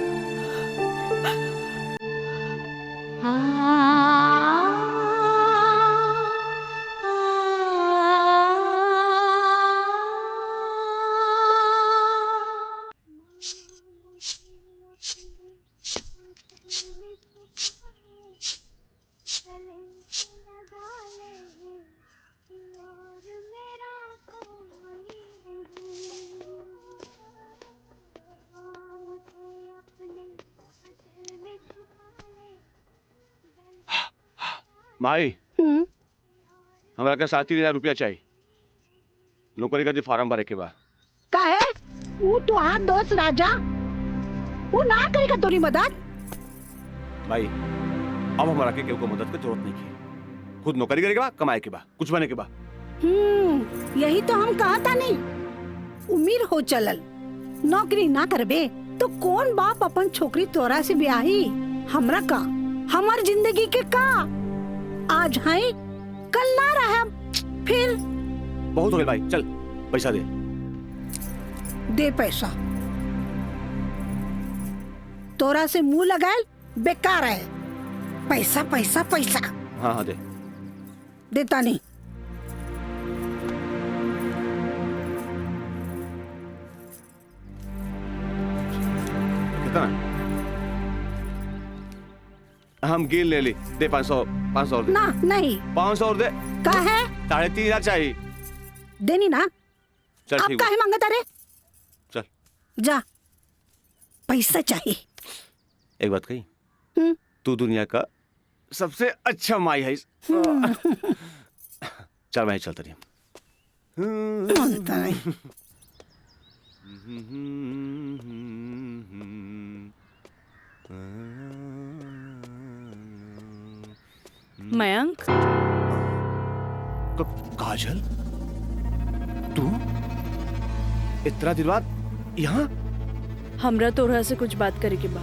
माई हमरा के 7,000 रुपया चाहिए नौकरी का फार्म भरे के बाद। का है वो तो हाथ दोस्त राजा वो ना करेगा तोरी मदद। भाई अब हमारा के केहू को मदद की जरूरत नहीं है, खुद नौकरी करे के बाद, कमाए के बाद, कुछ बने के बाद। यही तो हम कहा था नहीं उम्मीद हो चलल नौकरी ना करबे तो कौन बाप अपन छोकरी तोरा से ब्याही। हमरा का हमार जिंदगी के का आज है कल ना रहा फिर। बहुत हो गया भाई, चल पैसा दे। दे पैसा तोरा से मुंह लगाए बेकार है। पैसा पैसा पैसा। हाँ हाँ दे। देता नहीं। कितना? हम गिन ले ली, दे 500 और दे। ना नहीं 500 और दे। का है 3,500 चाहिए। देनी ना। चल अब ठीक काहे मांगता रे? चल जा पैसा चाहिए। एक बात कही, तू दुनिया का सबसे अच्छा माई है। चल मैं चलता रही। मयंक काजल तू इतना दिन बाद यहाँ? हमरा तोरा से कुछ बात करे के बा।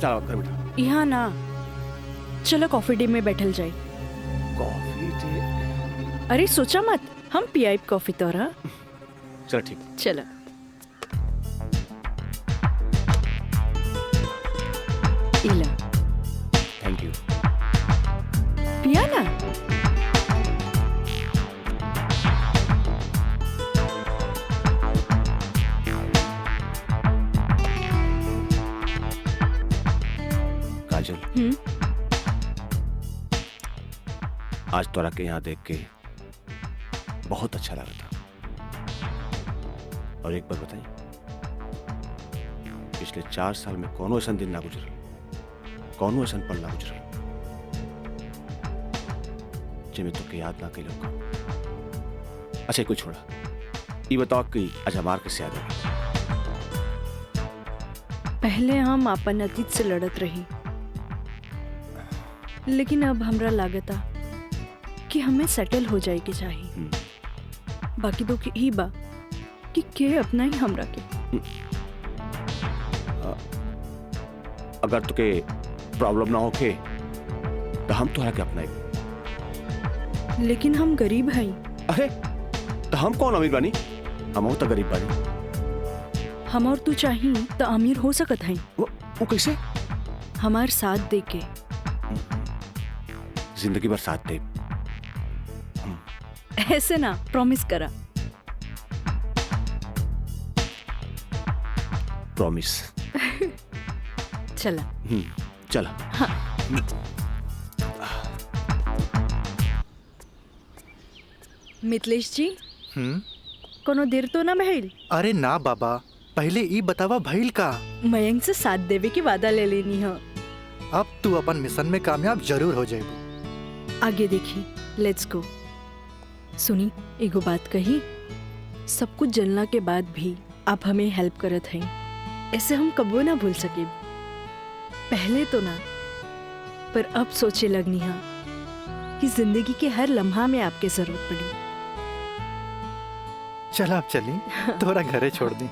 चलो कर बेटा। यहाँ ना, चलो कॉफी डे में बैठल जाए। Coffee day? अरे सोचा मत, हम पियाई कॉफी तोरा। चल ठीक। चलो। इला। Thank you. पिया ना। काजल आज तोरा के यहाँ देख के बहुत अच्छा लगा था। और एक बार बताई, पिछले 4 साल में कौनो ऐसा दिन ना गुजरल, कौनो ऐसा पल ना गुजरल जिसमें तो के याद ना कैलो का। अच्छा कुछ छोड़ा, ये बताओ कि आज हमार कैसे याद आई? पहले हम अपन अतीत से लड़त रही, लेकिन अब हमरा लागता कि हमें सेटल हो जाए के चाहिए। बाकी तो ही बा कि के अपना ही हमरा के। अगर तुके प्रॉब्लम ना होके तो हम तोहरा के अपनाए। लेकिन हम गरीब हैं। अरे तो हम कौन अमीर बानी? हम तो गरीब बानी। हम और तू चाहिए तो अमीर हो सकत हैं। वो कैसे? हमार साथ दे के। जिंदगी भर साथ दे। ऐसे ना, प्रॉमिस करा। प्रॉमिस। चला। चला। हाँ। मिथिलेश जी, कोनो देर तो ना भइल? अरे ना बाबा, पहले ई बतावा भइल का? मयंक से साथ देवे की वादा ले लेनी है। अब तू अपन मिशन में कामयाब जरूर हो जाएगी। आगे देखी, लेट्स गो। सुनी, एगो बात कही, सब कुछ जलना के बाद भी आप हमें हेल्प करत हैं, ऐसे हम कबो ना भूल सके। पहले तो ना, पर अब सोचे लगनी है कि जिंदगी के हर लम्हा में आपके जरूरत पड़ी। चल आप चली, तोरा घरे छोड़ दी।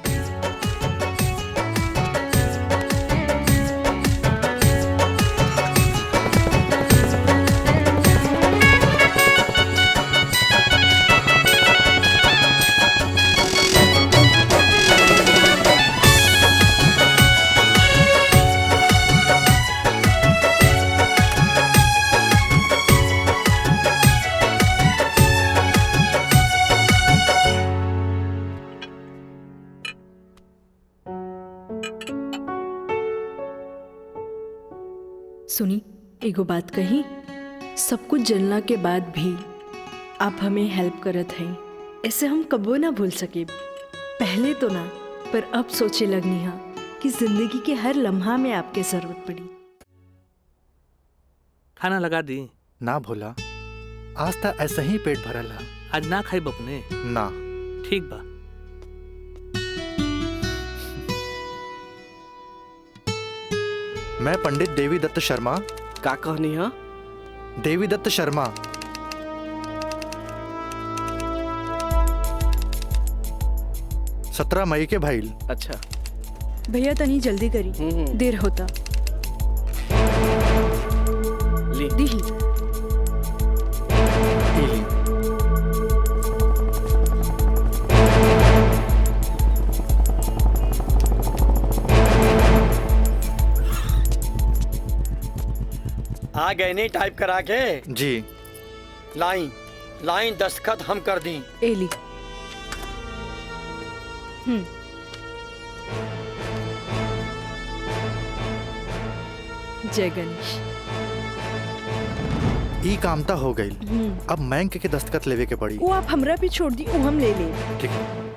सुनी, एगो बात कही, सब कुछ जलना के बाद भी आप हमें हेल्प करत हैं, ऐसे हम कबो ना भूल सके। पहले तो ना, पर अब सोचे लगनी हा कि जिंदगी के हर लम्हा में आपके जरूरत पड़ी। खाना लगा दी? ना भोला, आज तक ऐसा ही पेट भरल है। आज ना खाई बपने? ना। ठीक बा। मैं पंडित देवी दत्त शर्मा। का कहनी है? देवी दत्त शर्मा। सत्रह मई के भाईल। अच्छा भैया तनी जल्दी करी, देर होता। दी आ गए नहीं टाइप करा के? जी। लाइन लाइन दस्तखत हम कर दी। एली। जय गणेश। ई कामता हो गई। अब बैंक के दस्तखत लेवे के पड़ी। वो आप हमरा पे छोड़ दी, वो हम ले ले। ठीक है।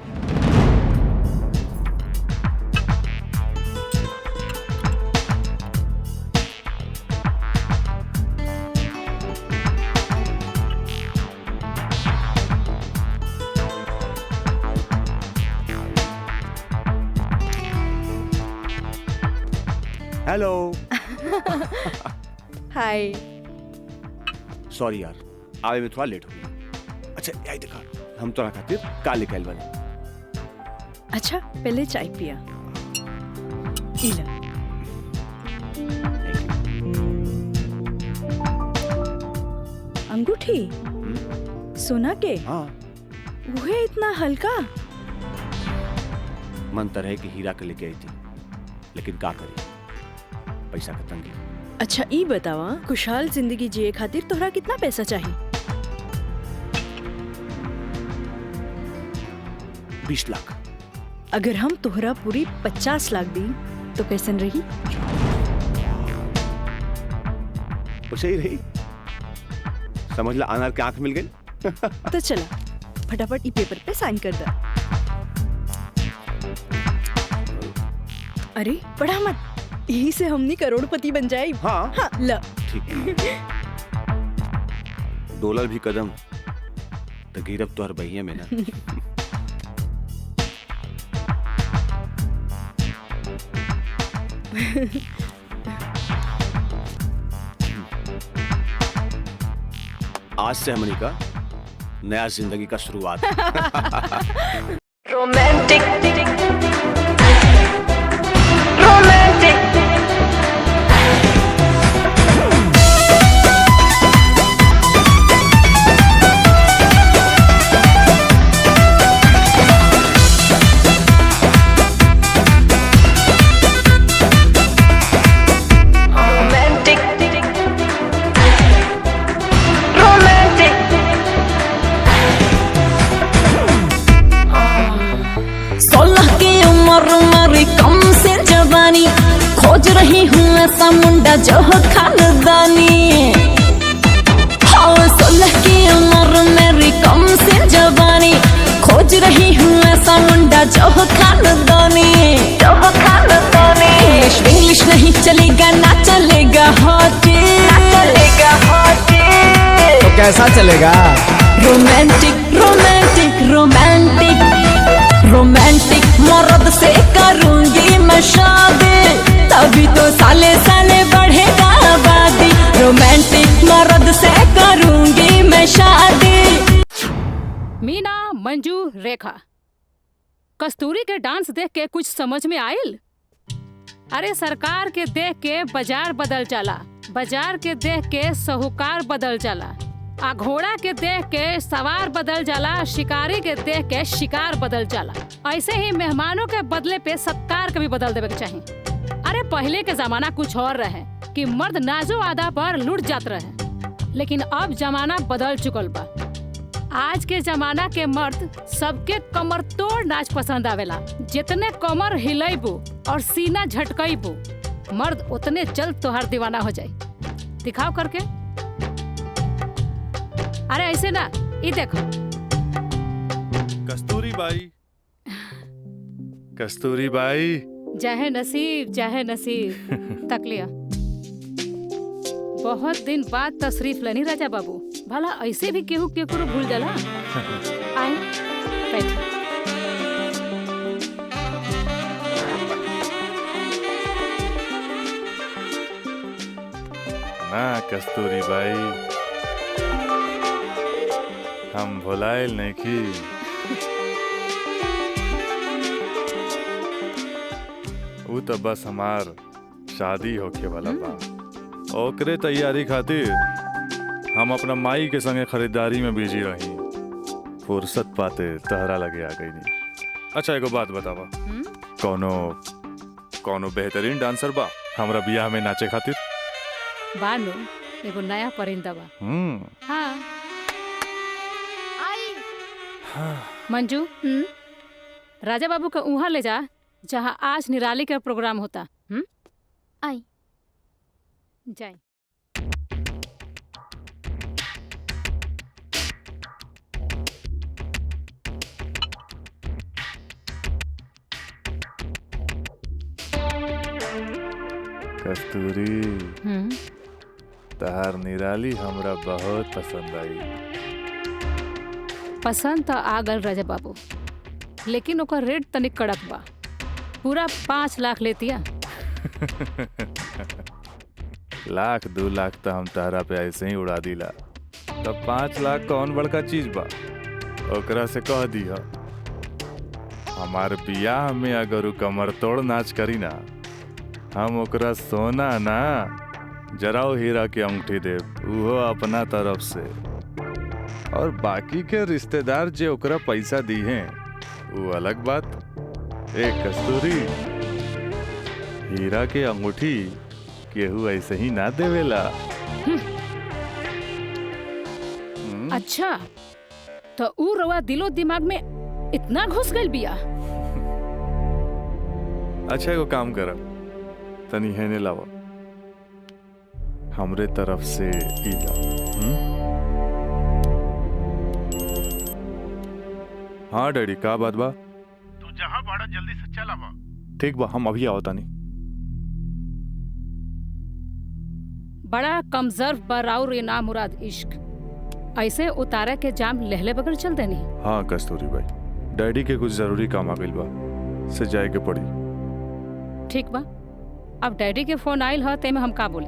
हेलो। हाय। सॉरी यार, आवे में थोड़ा लेट हो गया। अच्छा यही देखा, हम तोरा खातिर काले कैल वाले। अच्छा पहले चाय पिया। इला। अंगूठी सोना के? हाँ। वो है इतना हल्का? मन तो रहे कि हीरा के लेके आई थी, लेकिन का करी, पैसा का तंगी। अच्छा ई बतावा, खुशहाल जिंदगी जिए खातिर तोहरा कितना पैसा चाहिए? 20 लाख। अगर हम तोहरा पूरी 50 लाख दी तो कैसन रही? वैसे ही रही, समझ ला अनार के आंख मिल गई। तो चला फटाफट ई पेपर पे साइन कर दे। अरे पढ़ा मत, यही से हमनी करोड़पति बन जाए। हाँ, हाँ ल। ठीक है। डॉलर भी कदम तो गिरब तो हर बहिया में ना। आज से हमनी का नया जिंदगी का शुरुआत। रोमांटिक खोज रही हूँ ऐसा मुंडा जो हो खानदानी। हाँ 16 की उम्र मेरी कम से जवानी, खोज रही हूँ ऐसा मुंडा जो हो खानदानी। इंग्लिश नहीं चलेगा, ना चलेगा हॉटी, तो कैसा चलेगा? रोमांटिक रोमांटिक रोमांटिक रोमांटिक मर्द से करूंगी मैं शादी, तभी तो साले साले बढ़ेगा आबादी। रोमांटिक मर्द से करूंगी मैं शादी। मीना, मंजू, रेखा, कस्तूरी के डांस देख के कुछ समझ में आयल? अरे सरकार के देख के बाजार बदल जाला, बाजार के देख के साहूकार बदल जाला, आ घोड़ा के देख के सवार बदल जाला, शिकारी के देख के शिकार बदल जाला। ऐसे ही मेहमानों के बदले पे सत्कार के भी बदल देवे के चाहिए। अरे पहले के जमाना कुछ और रहे कि मर्द नाजो आदा पर लुट जात रहे, लेकिन अब जमाना बदल चुकल बा। आज के जमाना के मर्द सबके कमर तोड़ नाच पसंद आवेला। जितने कमर हिलेबू और सीना झटकेबू, मर्द उतने जल्द तोहार दीवाना हो जाए। दिखाओ करके। अरे ऐसे ना, ये देखो। कस्तूरी बाई, कस्तूरी बाई। चाहे नसीब चाहे नसीब तक लिया। बहुत दिन बाद तशरीफ लेनी राजा बाबू। भला ऐसे भी केहू केकरो भूल जाला। आए बैठ। ना कस्तूरी बाई, हम भुलाइल नहीं की। वो तो बस हमार शादी होके वाला बा। ओकरे तैयारी खातिर हम अपना माई के संगे खरीदारी में बिजी रही। फुर्सत पाते तहरा लगे आ गई नहीं। अच्छा एगो बात बतावा, कौनो बेहतरीन डांसर बा हमरा बियाह में नाचे खातिर? बानो एगो नया परिंदा बा। हाँ। मंजू, राजा बाबू का उहाँ ले जा जहाँ आज निराली का प्रोग्राम होता। आई जाए। कस्तूरी, तहार निराली हमरा बहुत पसंद आई। पसंद तो आ गल राजा बाबू, लेकिन ओकर रेट तनिक कड़क बा। पूरा 5 लाख लेतिया। लाख 2 लाख तो हम तहरा पे ऐसे ही उड़ा दिला। तब 5 लाख कौन बड़का चीज बा? ओकरा से कह दिया हमार बियाह में अगर उ कमर तोड़ नाच करी ना, हम ओकरा सोना ना जराओ हीरा के अंगूठी देव, उहो अपना तरफ से। और बाकी के रिश्तेदार जे ओकरा पैसा दी हैं वो अलग बात। एक कस्तूरी, हीरा के अंगूठी केहू ऐसे ही ना देवेला। अच्छा तो ऊ रवा दिलो दिमाग में इतना घुस गइल बिया। अच्छा एगो काम कर, तनी हेने लावा, हमरे तरफ से ई ला। हाँ डैडी, का बात बा? तू जहाँ बाड़ा जल्दी से चल आवा। ठीक बा, हम अभी आवता नहीं। बड़ा कमजोर पर और ये नामुराद इश्क ऐसे उतारा के जाम लहले बगैर चल देनी। हाँ कस्तूरी भाई, डैडी के कुछ जरूरी काम आ गइल बा, से जाए के पड़ी। ठीक बा, अब डैडी के फोन आइल ह तेमे हम का बोली।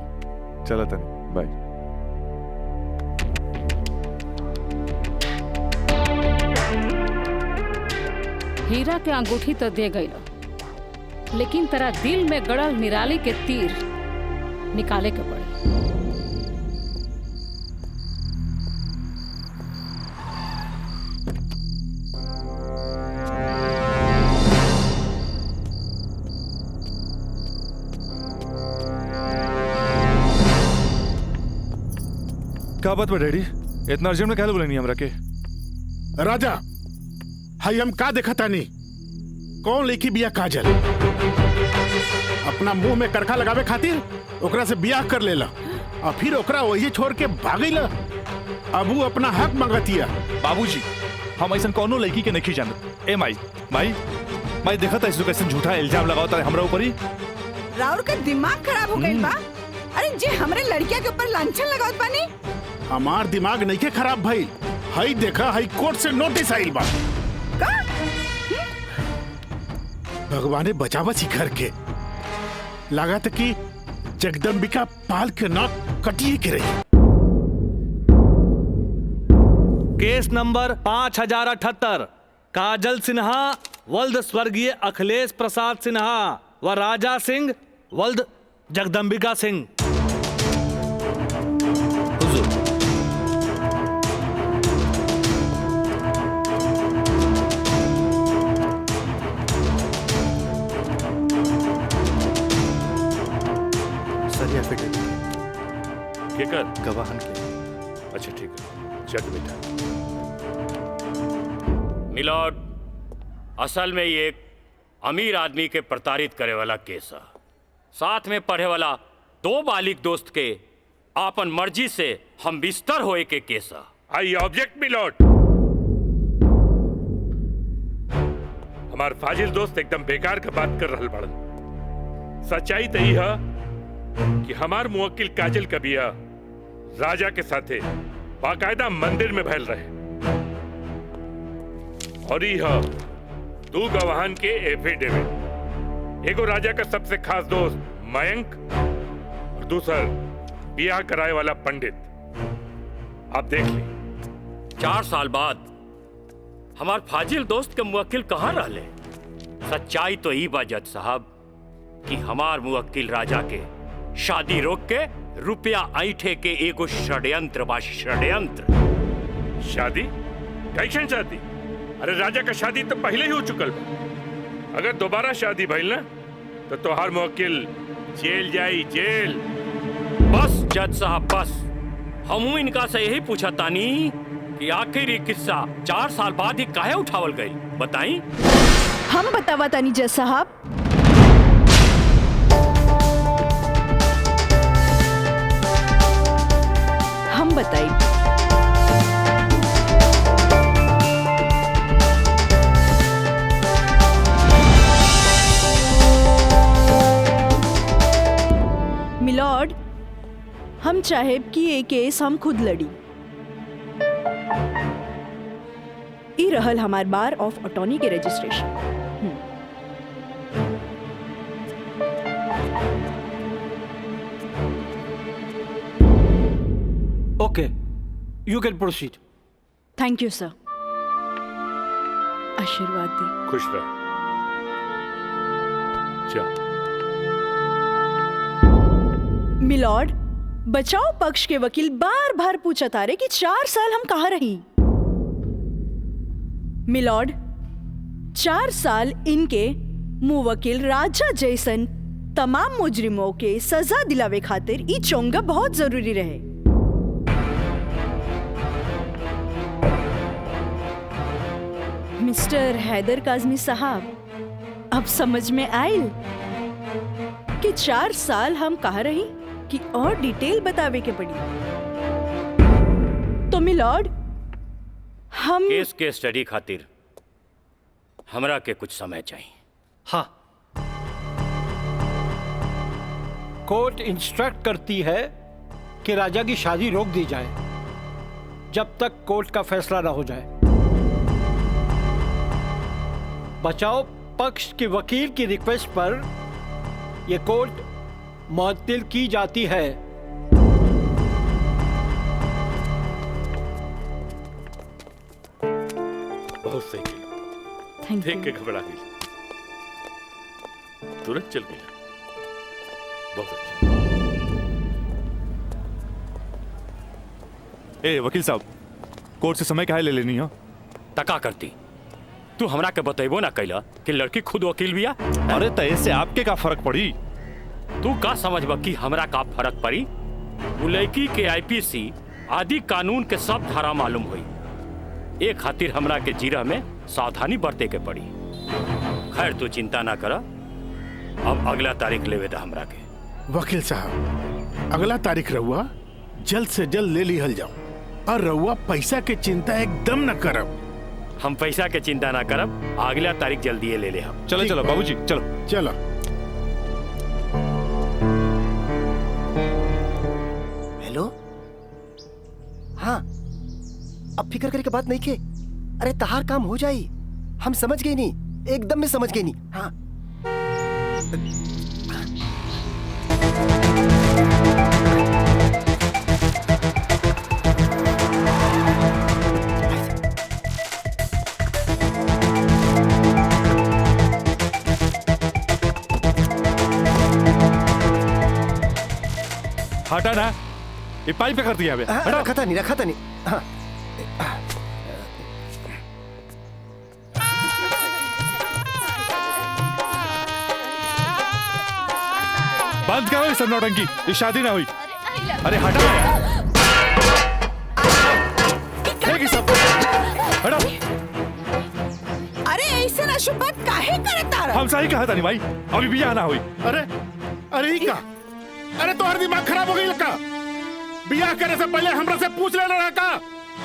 चला तनी, बाय। हीरा के अंगूठी तो दे गई, लेकिन तेरा दिल में गड़ल निराली के तीर निकाले के पड़ी। का बात बा डैडी, इतना अर्जेंट में क्या बोले नहीं हमरा के? राजा, हाई हम का देखा तानी? कौन लेखी बिया काजल? अपना मुंह में करखा लगावे खातिर ओकरा से बियाह कर लेला और फिर ओकरा वही छोड़ के भागीला। अब वो अपना हक मांगतिया। बाबूजी, हम ऐसा कौनो लड़की के नहीं जानत। ए माई माई माई, देखा था इसको कैसे झूठा इल्जाम लगावता है हमरा ऊपर ही। राउर का दिमाग खराब हो गई बा। अरे जे हमरे लड़किया के ऊपर लांछन लगावत बानी। हमार दिमाग नहीं के खराब भाई। हाई देखा, हाई कोर्ट से नोटिस आइल बा। भगवाने बचावा घर के। लागत कि जगदम्बिका पाल के नाक कटिए के रही। केस नंबर 5078, काजल सिन्हा वल्द स्वर्गीय अखिलेश प्रसाद सिन्हा व राजा सिंह वल्द जगदम्बिका सिंह। केकर? गवाहन के। अच्छा ठीक है, चल बेटा। मिलॉर्ड, असल में ये एक अमीर आदमी के प्रताड़ित करे वाला केस है। साथ में पढ़े वाला 2 बालिग दोस्त के आपन मर्जी से हम बिस्तर होए के केसा। I object milord. हमार फाजिल दोस्त एकदम बेकार का बात कर रहल बड़न। सच्चाई तही है कि हमार मुवक्किल काजल का बिया राजा के साथे बाकायदा मंदिर में भैल रहे और यह 2 गवाहन के एफिडेविट। एगो राजा का सबसे खास दोस्त मयंक और दूसर बियाह कराए वाला पंडित। आप देख ली। 4 साल बाद हमार फाजिल दोस्त के मुवक्किल कहाँ रहले? सच्चाई तो ई बा जज साहब कि हमार मुवक्किल राजा के शादी रोक के रुपया ऐठे के एगो षड्यंत्र बा, षड्यंत्र। शादी? कैसन शादी? अरे राजा का शादी तो पहले ही हो चुकल बा। अगर दोबारा शादी भइल ना तो तोहार मुवक्किल जेल जाई, जेल। बस जज साहब बस। हमू इनका से यही पूछा तानी कि आखिर ये किस्सा 4 साल बाद ही काहे उठावल गई, बताई? हम बतावा तानी जज साहब। हम बताई। मिलॉर्ड, हम चाहे कि ये केस हम खुद लड़ी। ई रहल हमार बार ऑफ अटॉर्नी के registration. Okay, you can proceed. Thank you sir. आशीर्वाद दी। खुश रह। जा। मिलॉर्ड, बचाव पक्ष के वकील बार बार पूछा तारे कि 4 साल हम कहाँ रही। मिलॉर्ड, 4 साल इनके मुवक्किल राजा जैसन तमाम मुजरिमों के सजा दिलावे खातिर ई चोंगा बहुत जरूरी रहे। मिस्टर हैदर काज़मी साहब, अब समझ में आयल कि 4 साल हम कहाँ रही कि और डिटेल बतावे के पड़ी। तो मिलॉर्ड, हम केस के स्टडी खातिर हमरा के कुछ समय चाहिए। हाँ, कोर्ट इंस्ट्रक्ट करती है कि राजा की शादी रोक दी जाए जब तक कोर्ट का फैसला ना हो जाए। बचाव पक्ष के वकील की रिक्वेस्ट पर यह कोर्ट मुअत्तिल की जाती है। बहुत सही किया। देख के घबरा गई, तुरंत चल गई। बहुत अच्छा। ए वकील साहब, कोर्ट से समय काहे ले लेनी है? तका करती तू हमरा के बतेबो ना कैला कि लड़की खुद वकील बिया। अरे तय से आपके का फर्क पड़ी? तू का समझबा कि हमरा का फर्क पड़ी? वो लड़की के आईपीसी आदि कानून के सब धारा मालूम हुई। एक खातिर हमरा के जीरा में सावधानी बरते के पड़ी। खैर तू चिंता ना कर, अब अगला तारीख लेवे दा हमरा के। वकील साहब, अगला तारीख रहुआ जल्द से जल्द ले लिहल जाओ और रहुआ पैसा के चिंता एकदम न करब। हम पैसा के चिंता ना करब, अगला तारीख जल्दी ले ले हम। चलो चलो बाबूजी, चलो चलो। हेलो, हाँ, अब फिक्र करे के बात नहीं के। अरे तहार काम हो जाई, हम समझ गए नहीं, एकदम में समझ गए नहीं। हाँ हटा ना, ये पाइप पे कर दिया अबे। रखा था नहीं। हाँ बंद करो ये सब नौटंकी, ये शादी ना हुई। अरे हटा सब, हटा। अरे ऐसे ना शुभ बात काहे करता रहा? हम सही कहा था नहीं भाई, अभी भी आना हुई। अरे अरे ही का? अरे तो हर दिमाग खराब हो गई लड़का। बियाह करे से पहले हमरा से पूछ लेना रहा का?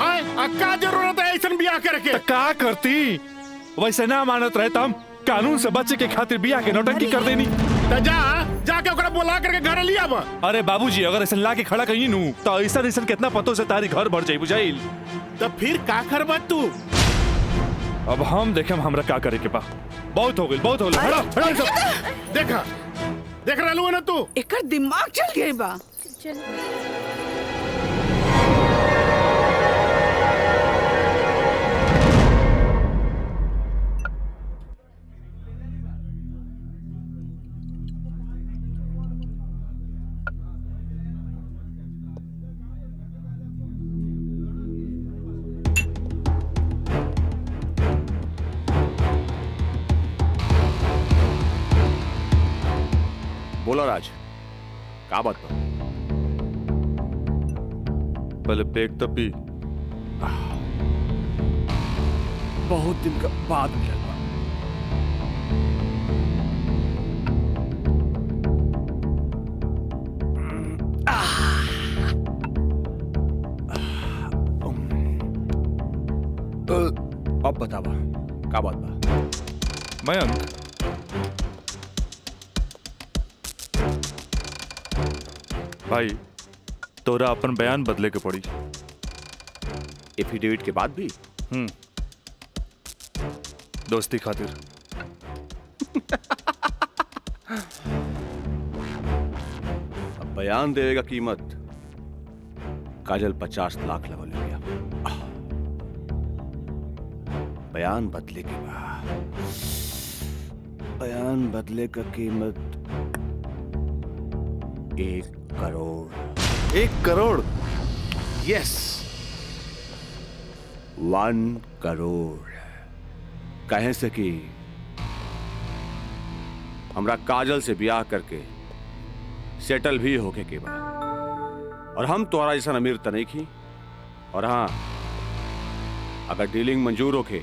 आए, का जरूरत है ऐसा बियाह करे के? का करती वैसे ना मानत रहे हम कानून से बचे के खातिर बियाह के नौटंकी कर देनी। तो जाके ओकरा बुला करके घर लिया बा। अरे बाबूजी अगर ऐसा ला के खड़ा कहीं नू तो ऐसा कितना पतों से तारी घर भर जाई बुझाइल। तो फिर का करबा तू? अब हम देखे हमरा का करे के बा। बहुत हो गइल बहुत हो गइल। देखा देख रहा लू ना तू? एकर दिमाग चल गई बा। बोला राज, का बात बा? पहले पेक तो पी। बहुत दिन का बाद मिलल बा। अब बतावा का बात बा? मयंक भाई तोरा अपन बयान बदले के पड़ी। एफिडेविट के बाद भी? दोस्ती खातिर। अब बयान देगा कीमत काजल 50 लाख लगल गया। बयान बदले के बाद बयान बदले का कीमत 1 करोड़। 1 करोड़? यस 1 करोड़। कहे से कि हमरा काजल से ब्याह करके सेटल भी होके के बाद, और हम तोरा जैसा अमीर त नहीं की। और हाँ, अगर डीलिंग मंजूर होके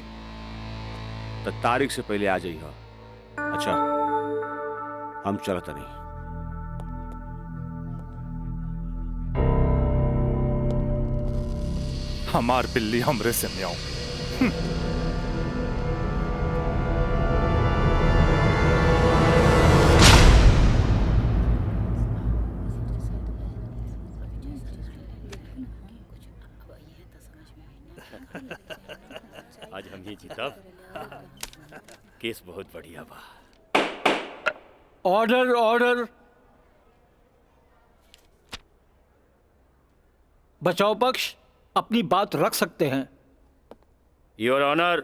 तो तारीख से पहले आ जाइए। अच्छा हम चलत नहीं। हमार बिल्ली हमरे से म्याऊं। आज हम ही जीतब। केस बहुत बढ़िया बा। Order order. बचाव पक्ष अपनी बात रख सकते हैं। योर ऑनर,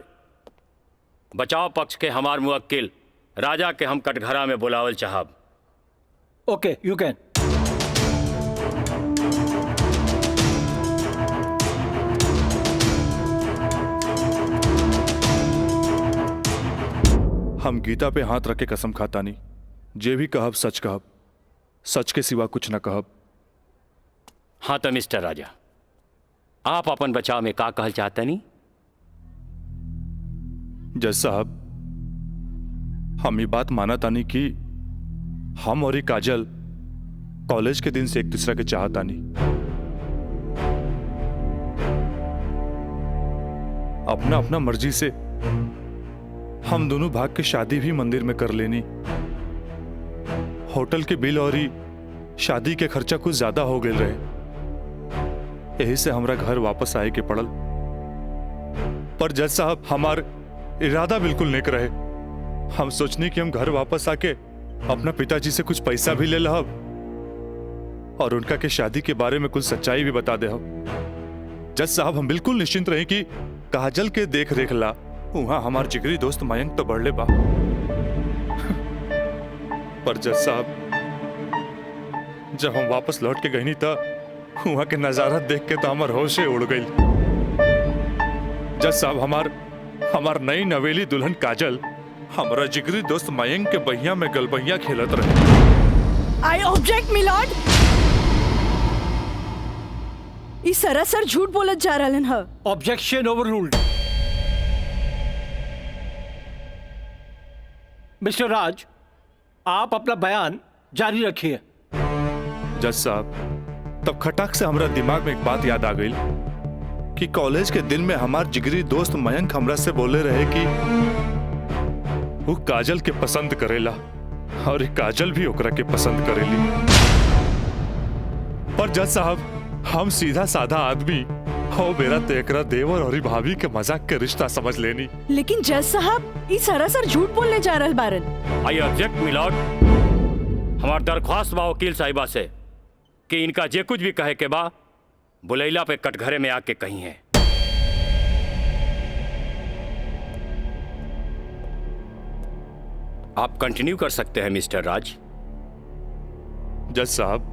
बचाव पक्ष के हमार मुवक्किल राजा के हम कटघरा में बुलावल चाहब। ओके यू कैन। हम गीता पे हाथ रख के कसम खाता नहीं, जे भी कहब सच कहब, सच के सिवा कुछ न कहब। हाँ तो मिस्टर राजा, आप अपन बचाव में का कहल चाहते नहीं? जज साहब, हम ये बात माना तानी कि हम और ये काजल कॉलेज के दिन से एक दूसरा के चाहता नहीं। अपना अपना मर्जी से हम दोनों भाग के शादी भी मंदिर में कर लेनी। होटल के बिल और ही शादी के खर्चा कुछ ज्यादा हो गए रहे, यही से हमरा घर वापस आए के पड़ल। पर जज साहब, हमार इरादा बिल्कुल नेक रहे। हम सोचनी कि हम घर वापस आके अपना पिताजी से कुछ पैसा भी ले लहब और उनका के शादी के बारे में कुछ सच्चाई भी बता दे। जज साहब, हम बिल्कुल निश्चिंत रहे कि काजल के देख रेख ला वहां हमार जिगरी दोस्त मयंक तो बढ़ले बा। पर जज साहब, जब हम वापस लौट के गई था वहां के नजारा देख के तो हमार होशे उड़ गई। जज साहब, हमार नई नवेली दुल्हन काजल हमारा जिगरी दोस्त मयंक के बहिया में गलबहिया खेलत रहे। आई ऑब्जेक्ट मिलॉर्ड। इस सरासर झूठ बोलत जा रहलन ह। Objection overruled. मिस्टर राज, आप अपना बयान जारी रखिए। जज साहब, तब खटाक से हमरा दिमाग में एक बात याद आ गई कि कॉलेज के दिन में हमार जिगरी दोस्त मयंक हमरा से बोले रहे कि वो काजल के पसंद करेला और काजल भी ओकरा के पसंद करेली। पर जज साहब हम सीधा साधा आदमी हो मेरा तेकरा देवर और भाभी के मजाक के रिश्ता समझ लेनी। लेकिन जज साहब ई सरासर झूठ बोलने जा रहल बारन। I object milord. हमार दरख्वास्त बा वकील साहिबा से कि इनका जे कुछ भी कहे के बा बुलैला पे कटघरे में आके कही है। आप कंटिन्यू कर सकते हैं मिस्टर राज। जज साहब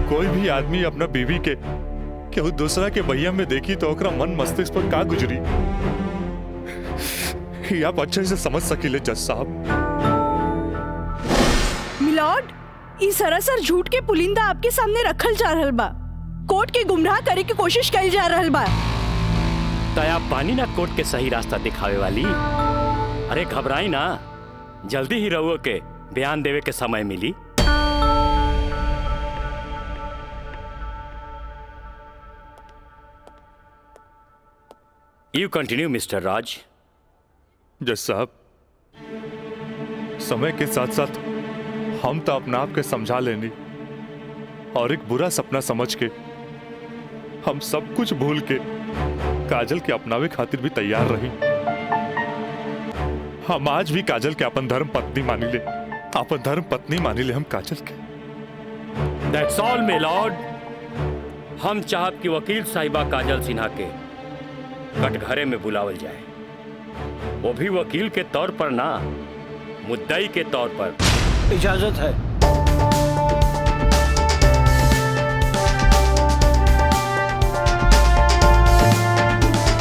कोई भी आदमी अपना बीवी के केहू दूसरा के भैया में देखी तो ओकरा मन मस्तिष्क पर का गुजरी ये आप अच्छे से समझ सकीले जज साहब। मिलॉर्ड, ई सरासर झूठ के पुलिंदा आपके सामने रखल जा रहल बा। कोर्ट के गुमराह करे की कोशिश करी जा रहल बा। तया पानी ना कोर्ट के सही रास्ता दिखावे वाली। अरे घबराई ना, जल्दी ही रहुओ के बयान देवे के समय मिली। यू कंटिन्यू मिस्टर राज। जज साहब समय के साथ साथ हम तो अपना आप के समझा लेनी और एक बुरा सपना समझ के हम सब कुछ भूल के काजल के अपनावे खातिर भी तैयार रही। हम आज भी काजल के अपन धर्म पत्नी मानी ले, अपन धर्म पत्नी मानी ले हम काजल के। That's all my Lord. हम चाहत कि वकील साहिबा काजल सिन्हा के कटघरे में बुलावल जाए, वो भी वकील के तौर पर ना, मुद्दई के तौर पर। इजाजत है।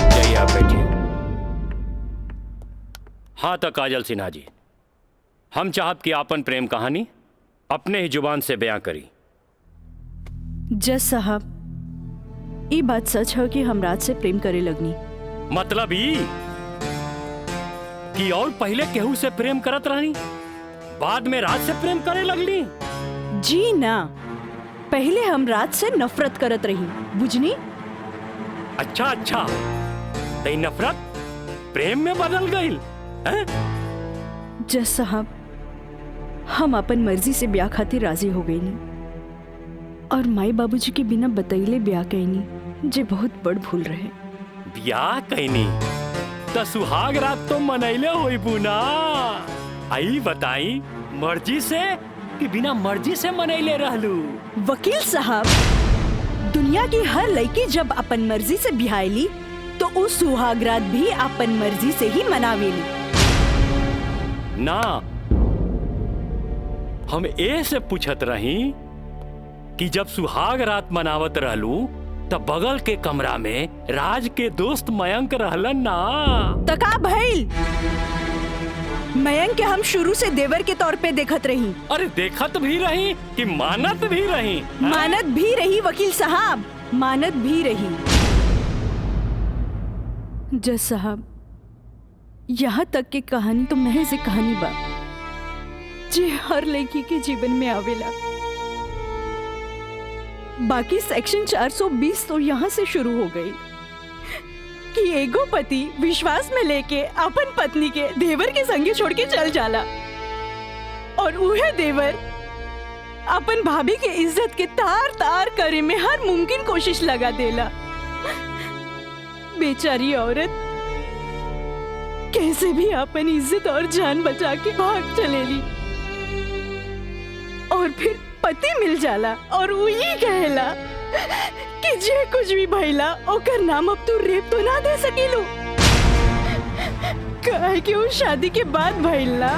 जाइए आप बैठिए। हाँ तो काजल सिन्हा जी, हम चाहत कि आपन प्रेम कहानी अपने ही जुबान से बयां करी। जज साहब ये बात सच है कि हम राज से प्रेम करे लगनी। मतलब ई कि और पहले केहू से प्रेम करत रहनी, बाद में राज से प्रेम करे लगली? जी ना, पहले हम राज से नफरत करत रही, बुझनी? अच्छा अच्छा, तो नफरत प्रेम में बदल गई? जज साहब हम अपन मर्जी से ब्याह खातिर राजी हो गई नी और माई बाबूजी के बिना बतैले ब्याह कैनी, जे बहुत बड़ भूल रहे। ब्याह कैनी तो सुहाग रात तो मनैले होई बुना। आई बताई, मर्जी से कि बिना मर्जी से मनैले रहलू? वकील साहब, दुनिया की हर लड़की जब अपन मर्जी से ब्याहली तो उस सुहाग रात भी अपन मर्जी से ही मनावेली ना। हम ए से पूछत रही कि जब सुहाग रात मनावत रहलू तब बगल के कमरा में राज के दोस्त मयंक रहलन ना। तका भइल, मयंक के हम शुरू से देवर के तौर पे देखत रही। अरे देखत भी रही कि मानत भी रही? मानत भी रही वकील साहब, मानत भी रही। जज साहब, यहाँ तक के कहानी तो महज एक कहानी बा जे हर लड़की के जीवन में आवेला। बाकी सेक्शन 420 तो यहाँ से शुरू हो गई कि एगो पति विश्वास में लेके अपन पत्नी के देवर के संगे छोड़ के चल जाला और उहे देवर अपन भाभी के इज्जत के तार तार करे में हर मुमकिन कोशिश लगा देला। बेचारी औरत कैसे भी अपन इज्जत और जान बचा के भाग चलेली और फिर पति मिल जाला और वही कहला कि जे कुछ भी भइला ओकर नाम अब तू रेप तो ना दे सकीलू, काहे कि वो शादी के बाद भइला।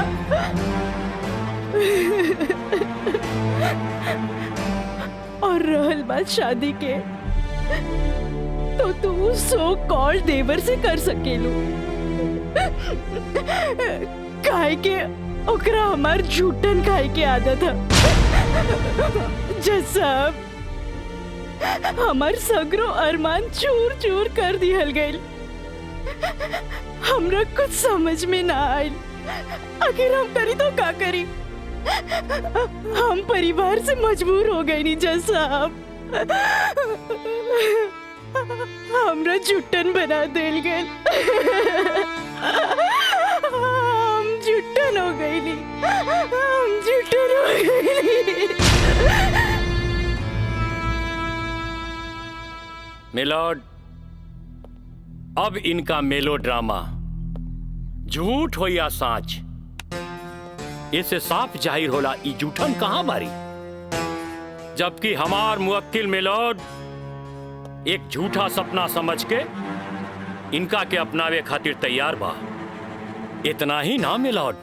और रहल बात शादी के तो तू सो कॉल्ड देवर से कर सकेलू, काहे के ओकरा हमार झूठन खाए के आदत है। जज साहब, हमार सगरो अरमान चूर चूर कर दिहल गइल। हमरा कुछ समझ में ना आइल, आखिर हम करी तो का करी। हम परिवार से मजबूर हो गए नी जज साहब। हमरा जुट्टन बना देल गए। हम जुट्टन हो गईली, हम जुट्टन हो गईली। मिलॉर्ड, अब इनका मेलोड्रामा झूठ हो या साच, इससे साफ जाहिर होला ई जूठन कहां बारी। जबकि हमार मुवक्किल मिलॉर्ड एक झूठा सपना समझ के इनका के अपनावे खातिर तैयार बा। इतना ही ना मिलॉर्ड,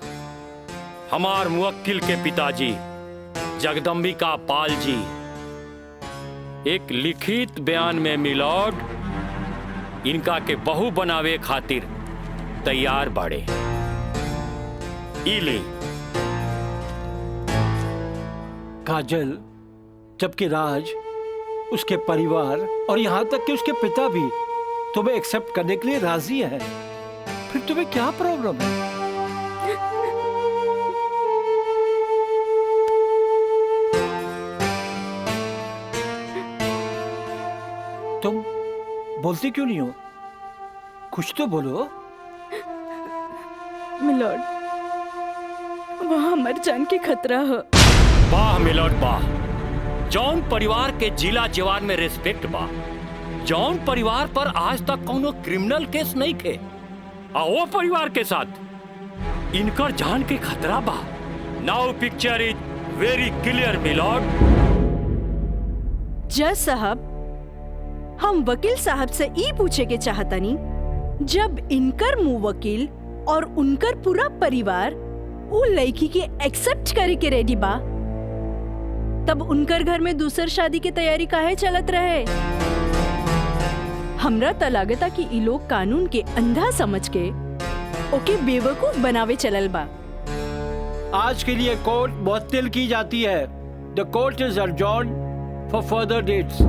हमार मुवक्किल के पिताजी जगदम्बिका पाल जी एक लिखित बयान में मिलॉर्ड इनका के बहू बनावे खातिर तैयार बाड़े। इली काजल, जबकि राज, उसके परिवार और यहाँ तक कि उसके पिता भी तुम्हें एक्सेप्ट करने के लिए राजी हैं, फिर तुम्हें क्या प्रॉब्लम है? तुम बोलती क्यों नहीं हो? कुछ तो बोलो। मिलॉर्ड, वहाँ मर जान के खतरा है। वाह मिलॉर्ड वाह, जौन परिवार के जिला जवान में रिस्पेक्ट बा, जौन परिवार पर आज तक कोनो क्रिमिनल केस नहीं थे, और वो परिवार के साथ इनकर जान के खतरा बा। Now picture is very clear milord. जज साहब, हम वकील साहब से ई पूछे के चाहतनी, जब इनकर मुवक्किल और उनकर पूरा परिवार वो लड़की के एक्सेप्ट करे के रेडी बा, तब उनकर घर में दूसर शादी की तैयारी काहे चलत रहे? हमरा त लागता कि ई लोग कानून के अंधा समझ के ओके बेवकूफ बनावे चलल बा। आज के लिए कोर्ट मुअत्तल की जाती है। The court is adjourned for further dates.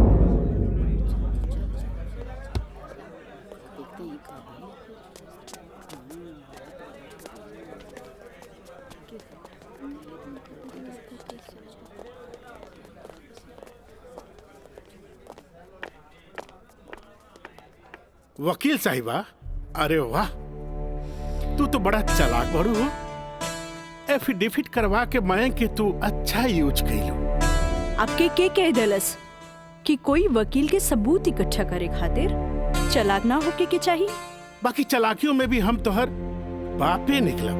वकील साहिबा, अरे वाह, तू तो बड़ा चालाक बड़ू हो। एफिडेविट करवा के मैं कि तू अच्छा यूज कैलू। आपके के कह दलस कि कोई वकील के सबूत इकट्ठा करे खातिर चालाक ना होके के चाहिए? बाकी चालाकियों में भी हम तो हर बापे निकला।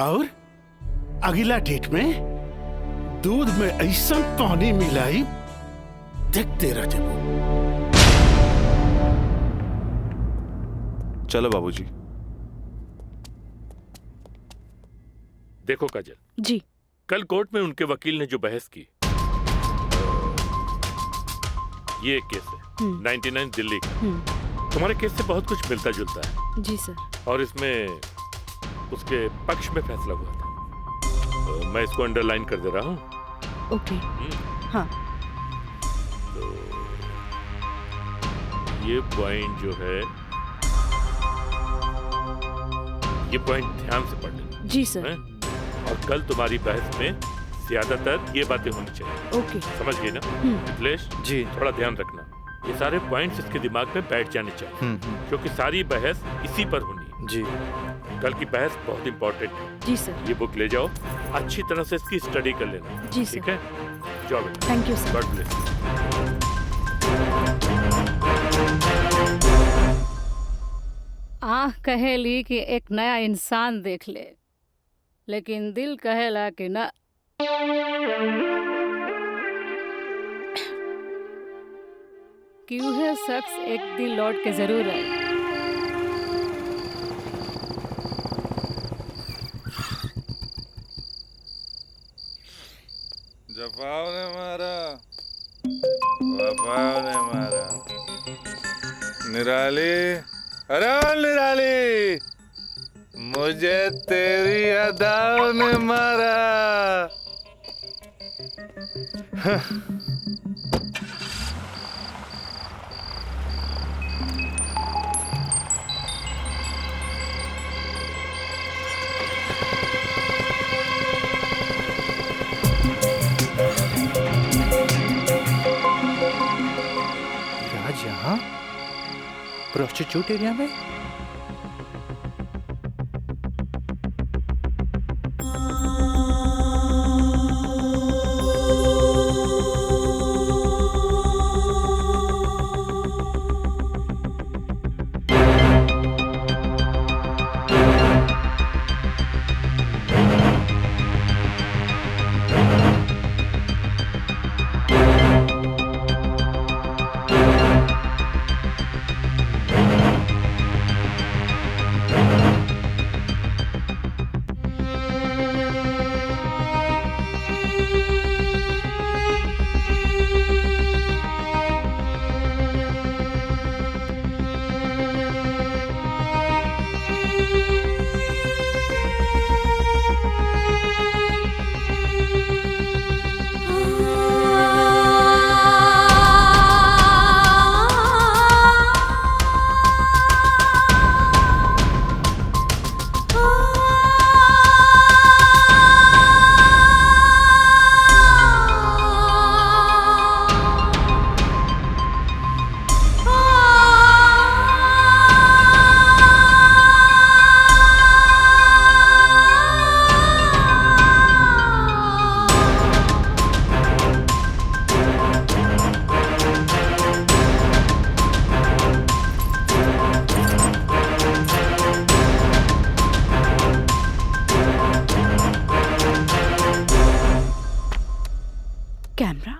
और अगला डेट में दूध में ऐसा पानी मिलाई, देखते रह जाओ। चलो बाबूजी। देखो काजल जी, कल कोर्ट में उनके वकील ने जो बहस की, ये एक केस है 99 दिल्ली का। तुम्हारे केस से बहुत कुछ मिलता जुलता है। जी सर। और इसमें उसके पक्ष में फैसला हुआ था। मैं इसको अंडरलाइन कर दे रहा हूँ। ओके। हाँ। तो ये पॉइंट जो है, ये पॉइंट ध्यान से पढ़ लेना। जी सर। और कल तुम्हारी बहस में ज्यादातर ये बातें होनी चाहिए। ओके। समझ गए ना मिथिलेश जी? थोड़ा ध्यान रखना, ये सारे पॉइंट्स इसके दिमाग में बैठ जाने चाहिए, क्योंकि सारी बहस इसी पर होनी है। जी। कल की बहस बहुत इंपॉर्टेंट है। जी सर। ये बुक ले जाओ, अच्छी तरह से इसकी स्टडी कर लेना। जी सर। ठीक है, जाओ बेटा। Thank you sir. God bless. आँख कहेली कि एक नया इंसान देख ले, लेकिन दिल कहेला कि न। कि वह शख्स एक दिन लौट के जरूर आए। जफाव ने मारा, वफाव ने मारा। निराली, अरे निराली, मुझे तेरी अदाओं ने मारा। आज यहाँ प्रोस्टिट्यूट एरिया में? कैमरा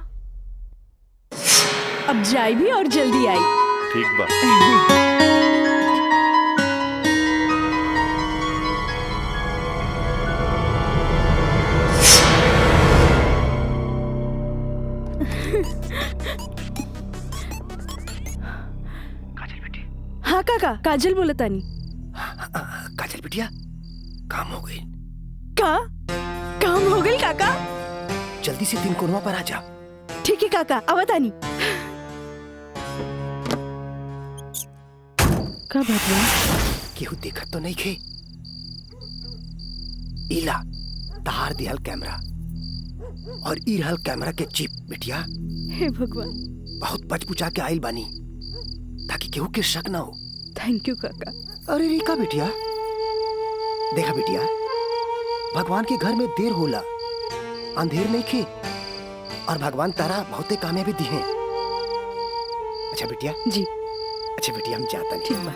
अब जाए भी और जल्दी आई। ठीक बा। हाँ काका, काजल बोलतानी। काजल बिटिया, काम हो गई। काम हो गई काका? जल्दी से 3 कोनवा पर आ जा। ठीक है काका, आवतानी। का बात है? केहू देखत तो नहीं खे। इला तार दिहल कैमरा और ई रहल कैमरा के चिप बिटिया। हे भगवान, बहुत बचपुचा के आइल बानी ताकि केहू के शक ना हो। थैंक यू काका। अरे रीका बिटिया, देखा बिटिया, भगवान के घर में देर होला, अंधेर नहीं खे, और भगवान तारा बहुते कामयाबी दी है। अच्छा बिटिया जी। अच्छा बिटिया, हम जाता नहीं। ठीक बा।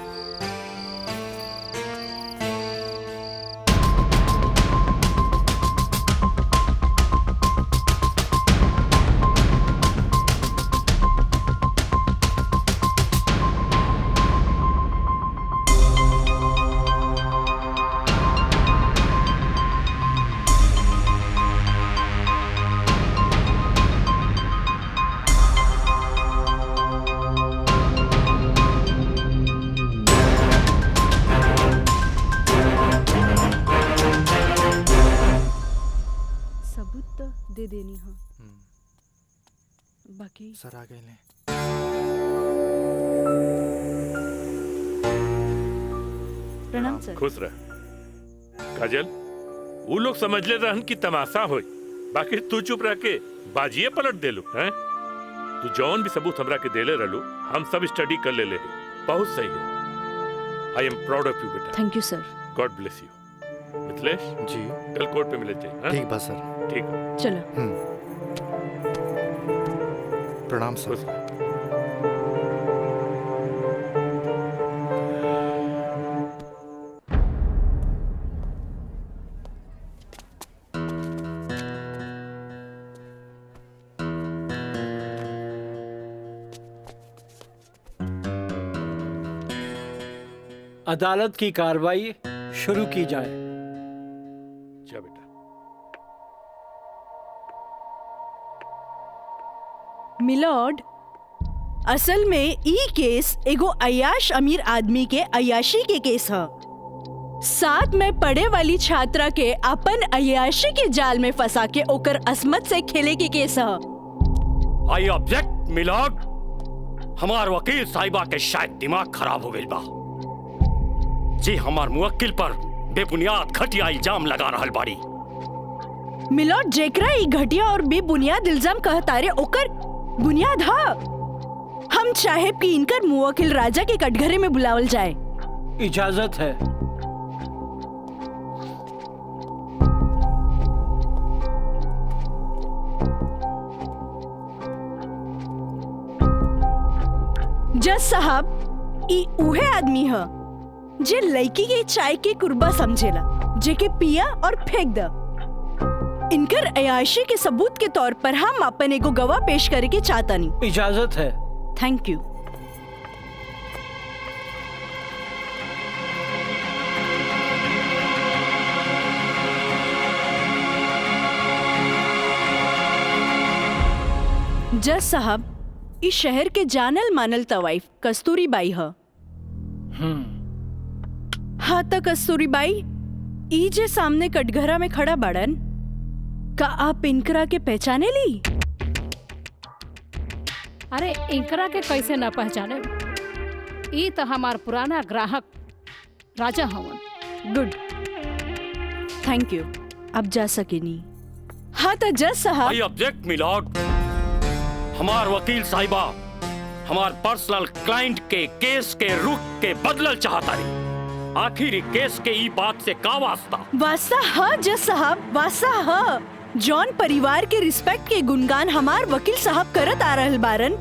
दे देनी। हाँ बाकी सर आ गए। प्रणाम सर। खुश रह काजल। वो लोग समझ ले रहन की तमाशा होई, बाकी तू चुप रह के बाजिए पलट देलू हैं। तू जौन भी सबूत हमरा के देले रहलू, हम सब स्टडी कर ले बहुत सही है। I am proud of you बेटा। Thank you sir. God bless you. Mithilesh ji, कल कोर्ट पे मिले चाहिए। ठीक बा सर। ठीक। चलो। प्रणाम सर। अदालत की कार्रवाई शुरू की जाए। जा बेटा। मिलॉर्ड, असल में ई केस एगो अय्याश अमीर आदमी के अय्याशी के केस है। साथ में पढ़े वाली छात्रा के अपन अय्याशी के जाल में फंसा के ओकर असमत से खेले के केस है। I object milord. हमार वकील साहिबा के शायद दिमाग खराब हो गई बा जी। हमार मुवक्किल पर बेबुनियाद घटिया इल्जाम लगा रहल बाड़ी। मिलॉर्ड, जेकरा ई घटिया और बेबुनियाद इल्जाम कहतारे ओकर बुनियाद हा। हम हम चाहे कि इनकर मुवक्किल राजा के कटघरे में बुलावल जाए। इजाजत है। जज साहब, ई उहे आदमी ह जे लड़की के चाय के कुर्बा समझेला, जेके पिया और फेंक द। इनकर अयाशी के सबूत के तौर पर हम अपन एगो गवाह पेश करे के चाहतानी। इजाजत है। Thank you. जज साहब, इस शहर के जानल मानल तवाइफ कस्तूरी बाई ह। हाँ त कस्तूरी बाई, ई जे सामने कटघरा में खड़ा बाड़न, का आप इनकरा के पहचाने ली? अरे इनकरा के कैसे न पहचाने? ई तो हमार पुराना ग्राहक राजा हवन। Good, thank you. अब जा सकेनी। हाँ तो जज साहब। I object milord. हमार वकील साहिबा हमार पर्सनल क्लाइंट के केस के रुख के बदलल चाहता रही। आखिर केस के ई बात से का वास्ता? वास्ता हाँ जज साहब, वास्ता हाँ। जॉन परिवार के रिस्पेक्ट के गुणगान हमार वकील साहब करत आ रहल बारन,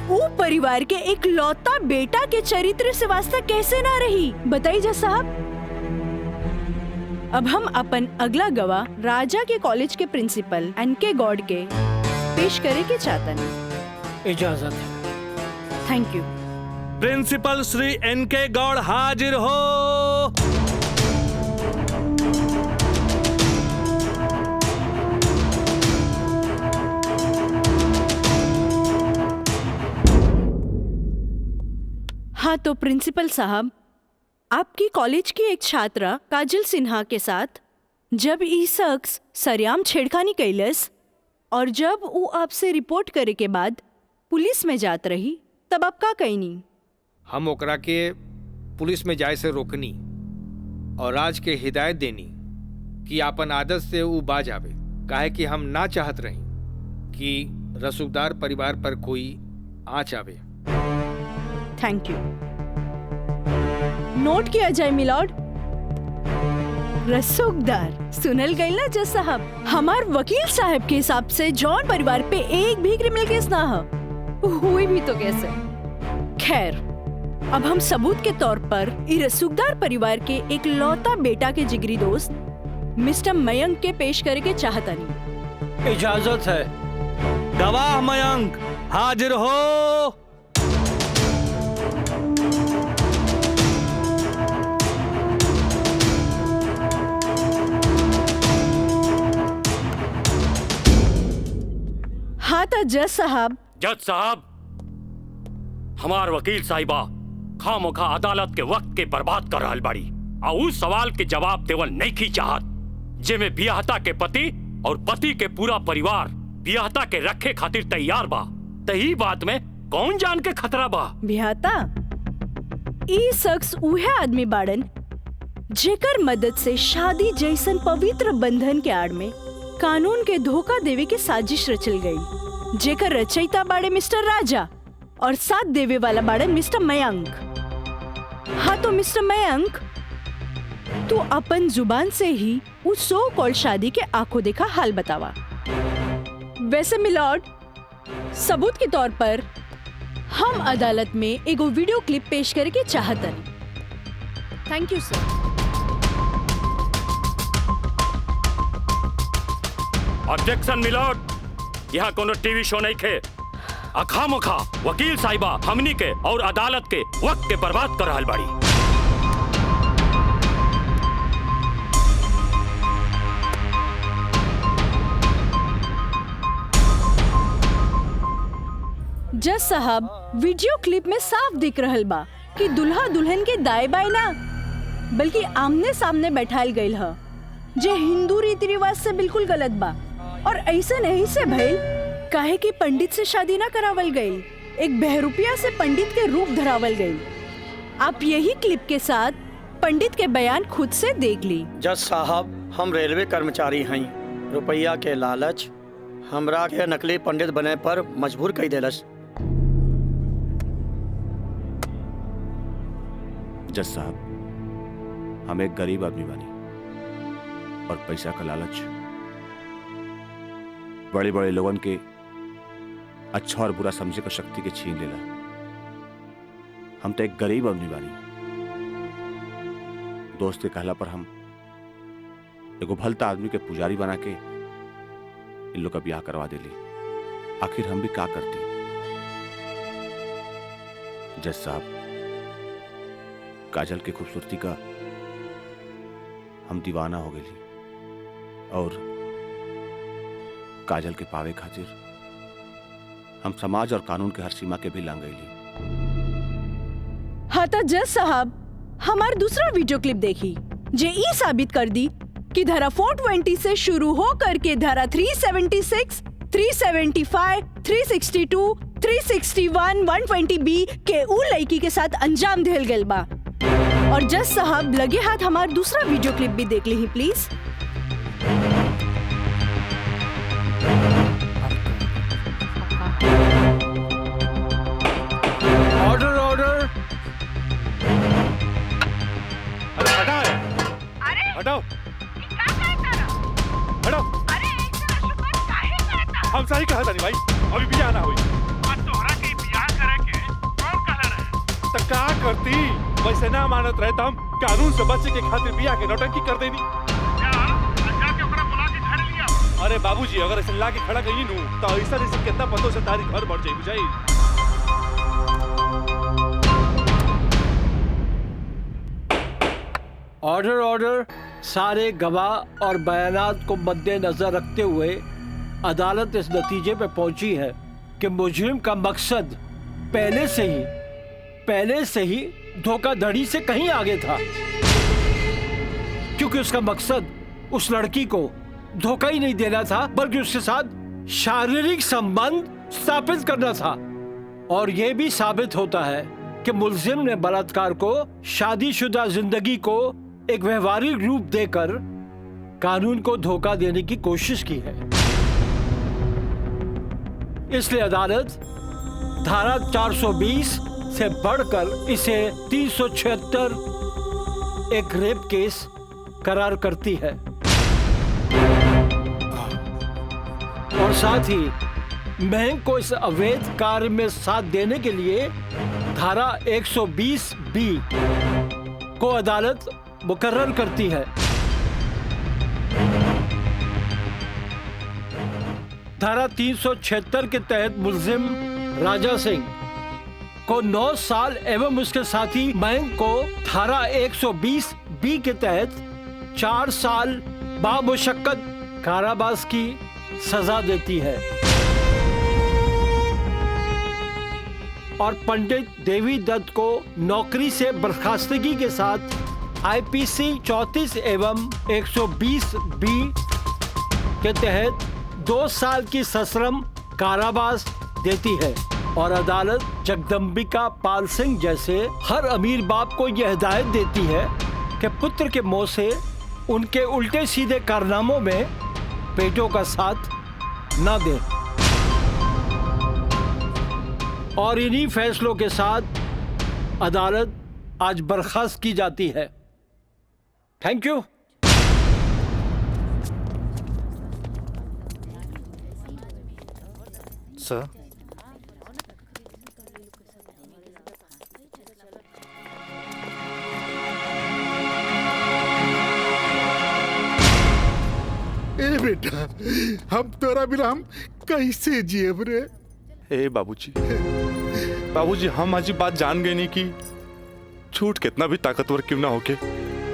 वो परिवार के एक लौता बेटा के चरित्र से वास्ता कैसे ना रही? बताइए जज साहब। अब हम अपन अगला गवाह राजा के कॉलेज के प्रिंसिपल एनके गॉड के पेश करे के चाहता नहीं। इजाजत है। Thank you. प्रिंसिपल श्री एनके गौड़ हाजिर हो। हाँ तो प्रिंसिपल साहब, आपकी कॉलेज की एक छात्रा काजल सिन्हा के साथ जब ई शख्स सरेआम छेड़खानी कैलस और जब वो आपसे रिपोर्ट करे के बाद पुलिस में जात रही, तब आप का कहनी? हम ओकरा के पुलिस में जाए से रोकनी और राज के हिदायत देनी कि आपन आदत से वो बाज आवे, काहे कि हम ना चाहत रही कि रसूखदार परिवार पर कोई आँच आवे। Thank you. नोट किया जाए मिलॉर्ड। रसूखदार सुनल गई ना जज साहब? हमार वकील साहब के हिसाब से जॉन परिवार पे एक भी क्रिमिनल केस ना हुई भी तो कैसे? खैर, अब हम सबूत के तौर पर इस रसूखदार परिवार के एक लौता बेटा के जिगरी दोस्त मिस्टर मयंक के पेश करे के चाहता नहीं। इजाजत है। गवाह मयंक हाजिर हो। हाँ तो जज साहब। जज साहब, हमार वकील साहिबा खामोखा अदालत के वक्त के बर्बाद कर रहल बाड़ी और उस सवाल के जवाब देवल नहीं की चाहत जेमे बियाहता के पति और पति के पूरा परिवार बियाहता के रखे खातिर तैयार बा। तही बात में कौन जान के खतरा बा? बियाहता ई शख्स उहे आदमी बाड़न जेकर मदद से शादी जैसन पवित्र बंधन के आड़ में कानून के धोखा देवे के साजिश रचल गई, जेकर रचयिता बाड़े मिस्टर राजा और साथ देवे वाला बाड़न मिस्टर मयंक। हाँ तो मिस्टर मयंक, तू अपन जुबान से ही उस सो कॉल शादी के आंखों देखा हाल बतावा। वैसे मिलॉर्ड, सबूत के तौर पर हम अदालत में एगो वीडियो क्लिप पेश करके चाहतन। Thank you sir. Objection milord, यहाँ कोनो टीवी शो नहीं खे। अखामोखा वकील साहिबा हमनी के और अदालत के वक्त के बर्बाद कर रहल बाड़ी। जज साहब, वीडियो क्लिप में साफ दिख रहल बा कि दुल्हा दुल्हन के दाएं बाएं ना बल्कि आमने सामने बैठाल गईल ह, जे हिंदू रीति रिवाज से बिल्कुल गलत बा। और ऐसे नहीं से भइल काहे कि पंडित से शादी ना करावल गई, एक बहरूपिया से पंडित के रूप धरावल गई। आप यही क्लिप के साथ पंडित के बयान खुद से देख ली। जज साहब, हम रेलवे कर्मचारी हैं। रुपया के लालच हमरा के नकली पंडित बने पर मजबूर कर देलस। जज साहब, हम एक गरीब आदमी बानी और पैसा का लालच बड़े बड़े लोगन के अच्छा और बुरा समझे का शक्ति के छीन लेला। हम तो एक गरीब आदमी बानी, दोस्त के कहला पर हम एगो भलता आदमी के पुजारी बना के इन लोग का ब्याह करवा देली। आखिर हम भी क्या करते? जज साहब, काजल की खूबसूरती का हम दीवाना हो गई और काजल के पावे खातिर हम समाज और कानून के हर सीमा के भी लांग गईली। हाँ तो जज साहब, हमार दूसरा वीडियो क्लिप देखी जे ई साबित कर दी कि धारा 420 से शुरू हो करके धारा 376, 375, 362, 361, 120B के उ लड़की के साथ अंजाम दिल गल बा। और जज साहब लगे हाथ हमार दूसरा वीडियो क्लिप भी देख ली प्लीज। Order order. अरे हटाओ, हटाओ, हटाओ। हम सही कहा था नहीं भाई, अभी भी आना हुई। तोहरा के बियाह करे के कौन कहला रहे? तो का करती? वैसे ना मानत रहे तो हम कानून से बचे के खातिर बियाह के नौटंकी कर देनी। जाके ओकरा बुला के घर लिया। अरे बाबूजी, अगर ऐसे ला के खड़ा कहीं नू तो ऐसा नहीं कितना पतों से तारी घर बढ़ जाई बुझाई। Order order. सारे गवाह और बयानात को मद्देनजर रखते हुए अदालत इस नतीजे पे पहुंची है कि मुजरिम का मकसद पहले से ही धोखाधड़ी से कहीं आगे था, क्योंकि उसका मकसद उस लड़की को धोखा ही नहीं देना था बल्कि उसके साथ शारीरिक संबंध स्थापित करना था। और यह भी साबित होता है कि मुलजिम ने बलात्कार को शादीशुदा जिंदगी को एक व्यवहारिक रूप देकर कानून को धोखा देने की कोशिश की है। इसलिए अदालत धारा 420 से बढ़कर इसे 376 एक रेप केस करार करती है और साथ ही महंग को इस अवैध कार्य में साथ देने के लिए धारा 120B को अदालत मुकर्रर करती है। धारा 376 के तहत मुलजिम राजा सिंह को 9 साल एवं उसके साथी मयंक को धारा 120B के तहत 4 साल बामुशक्कत कारावास की सजा देती है और पंडित देवी दत्त को नौकरी से बर्खास्तगी के साथ IPC 34 एवं 120B के तहत 2 साल की सश्रम कारावास देती है। और अदालत जगदम्बिका पाल सिंह जैसे हर अमीर बाप को यह हिदायत देती है कि पुत्र के मुंह से उनके उल्टे सीधे कारनामों में बेटों का साथ न दें। और इन्हीं फैसलों के साथ अदालत आज बर्खास्त की जाती है। Thank you. सर, ए बेटा, हम तोरा बिना हम कैसे जियब रे? ए बाबूजी, बाबूजी हम आज बात जान गए नहीं कि झूठ कितना भी ताकतवर क्यों ना होके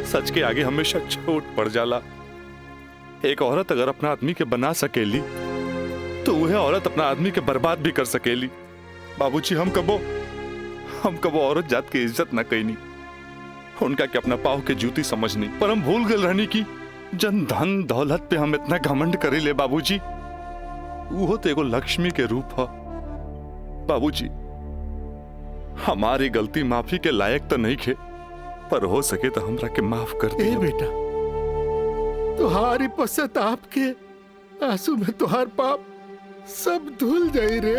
सच के आगे हमेशा छोट पड़ जाला। एक औरत अगर अपना आदमी के बना सकेली तो वह औरत अपना आदमी के बर्बाद भी कर सकेली। बाबूजी हम कबो औरत जात की इज्जत ना कईनी, उनका के अपना पाव के जूती समझनी, पर हम भूल गए रहनी की जन धन दौलत पे हम इतना घमंड करे ले। बाबूजी वो तो एगो लक्ष्मी के रूप है। बाबूजी हमारी गलती माफी के लायक तो नहीं खे, पर हो सके तो हमरा के माफ कर दे। बेटा, तुहारी पश्चाताप के आंसू में तुहार पाप सब धुल जाई रे।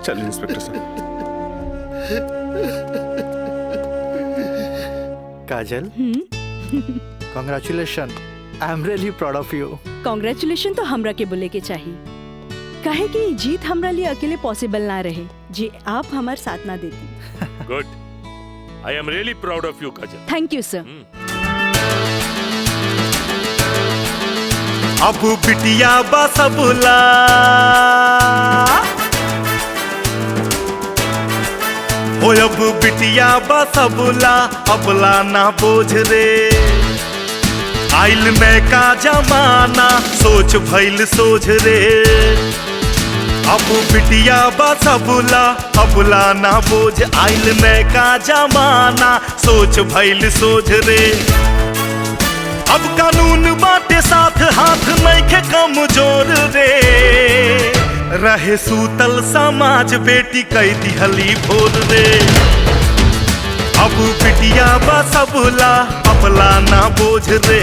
चलिए इंस्पेक्टर साहब। Kajal, congratulation, I am really proud of you. Congratulation तो हमरा के बोले के चाहिए, काहे कि जीत हमरा लिए अकेले पॉसिबल ना रहे जी आप हमार साथ ना देती। Good, I am really proud of you Kajal. Thank you sir. अब बिटिया बसबुला हो, अब बिटिया बसबुला अबला ना बोझ रे, आइल में का जमाना सोच भइल सोझ रे। अब बिटिया बसबुला अबला ना बोझ, आइल में का जमाना सोच भइल सोझ रे। अब कानून बाटे साथ हाथ नहीं के कमजोर रे, रहे सूतल समाज बेटी कई दिहली भोर रे। अब बिटिया बसबुला अबला ना बोझ रे।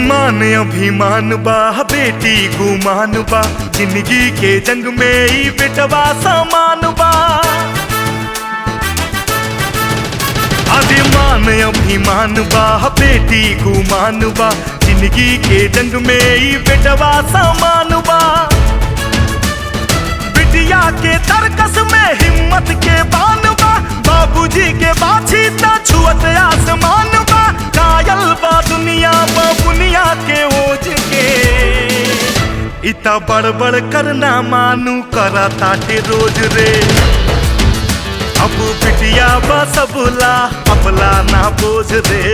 मान अभिमान बा बेटी गुमान बा, जिंदगी के जंग में ही बेटवा समान बा। अभिमान अभिमान बा बेटी गुमान बा, जिंदगी के जंग में ही बेटवा समान बा। बिटिया के तरकस में हिम्मत के बान बा, बाबूजी के बाछी ता छुअत आसमान बा। कायल बा दुनिया बा बुनिया के ओझ के, इता बड़बड़ करना मानू करा ताटे रोज रे। अब बिटिया बसबुला अबला ना बोझ रे।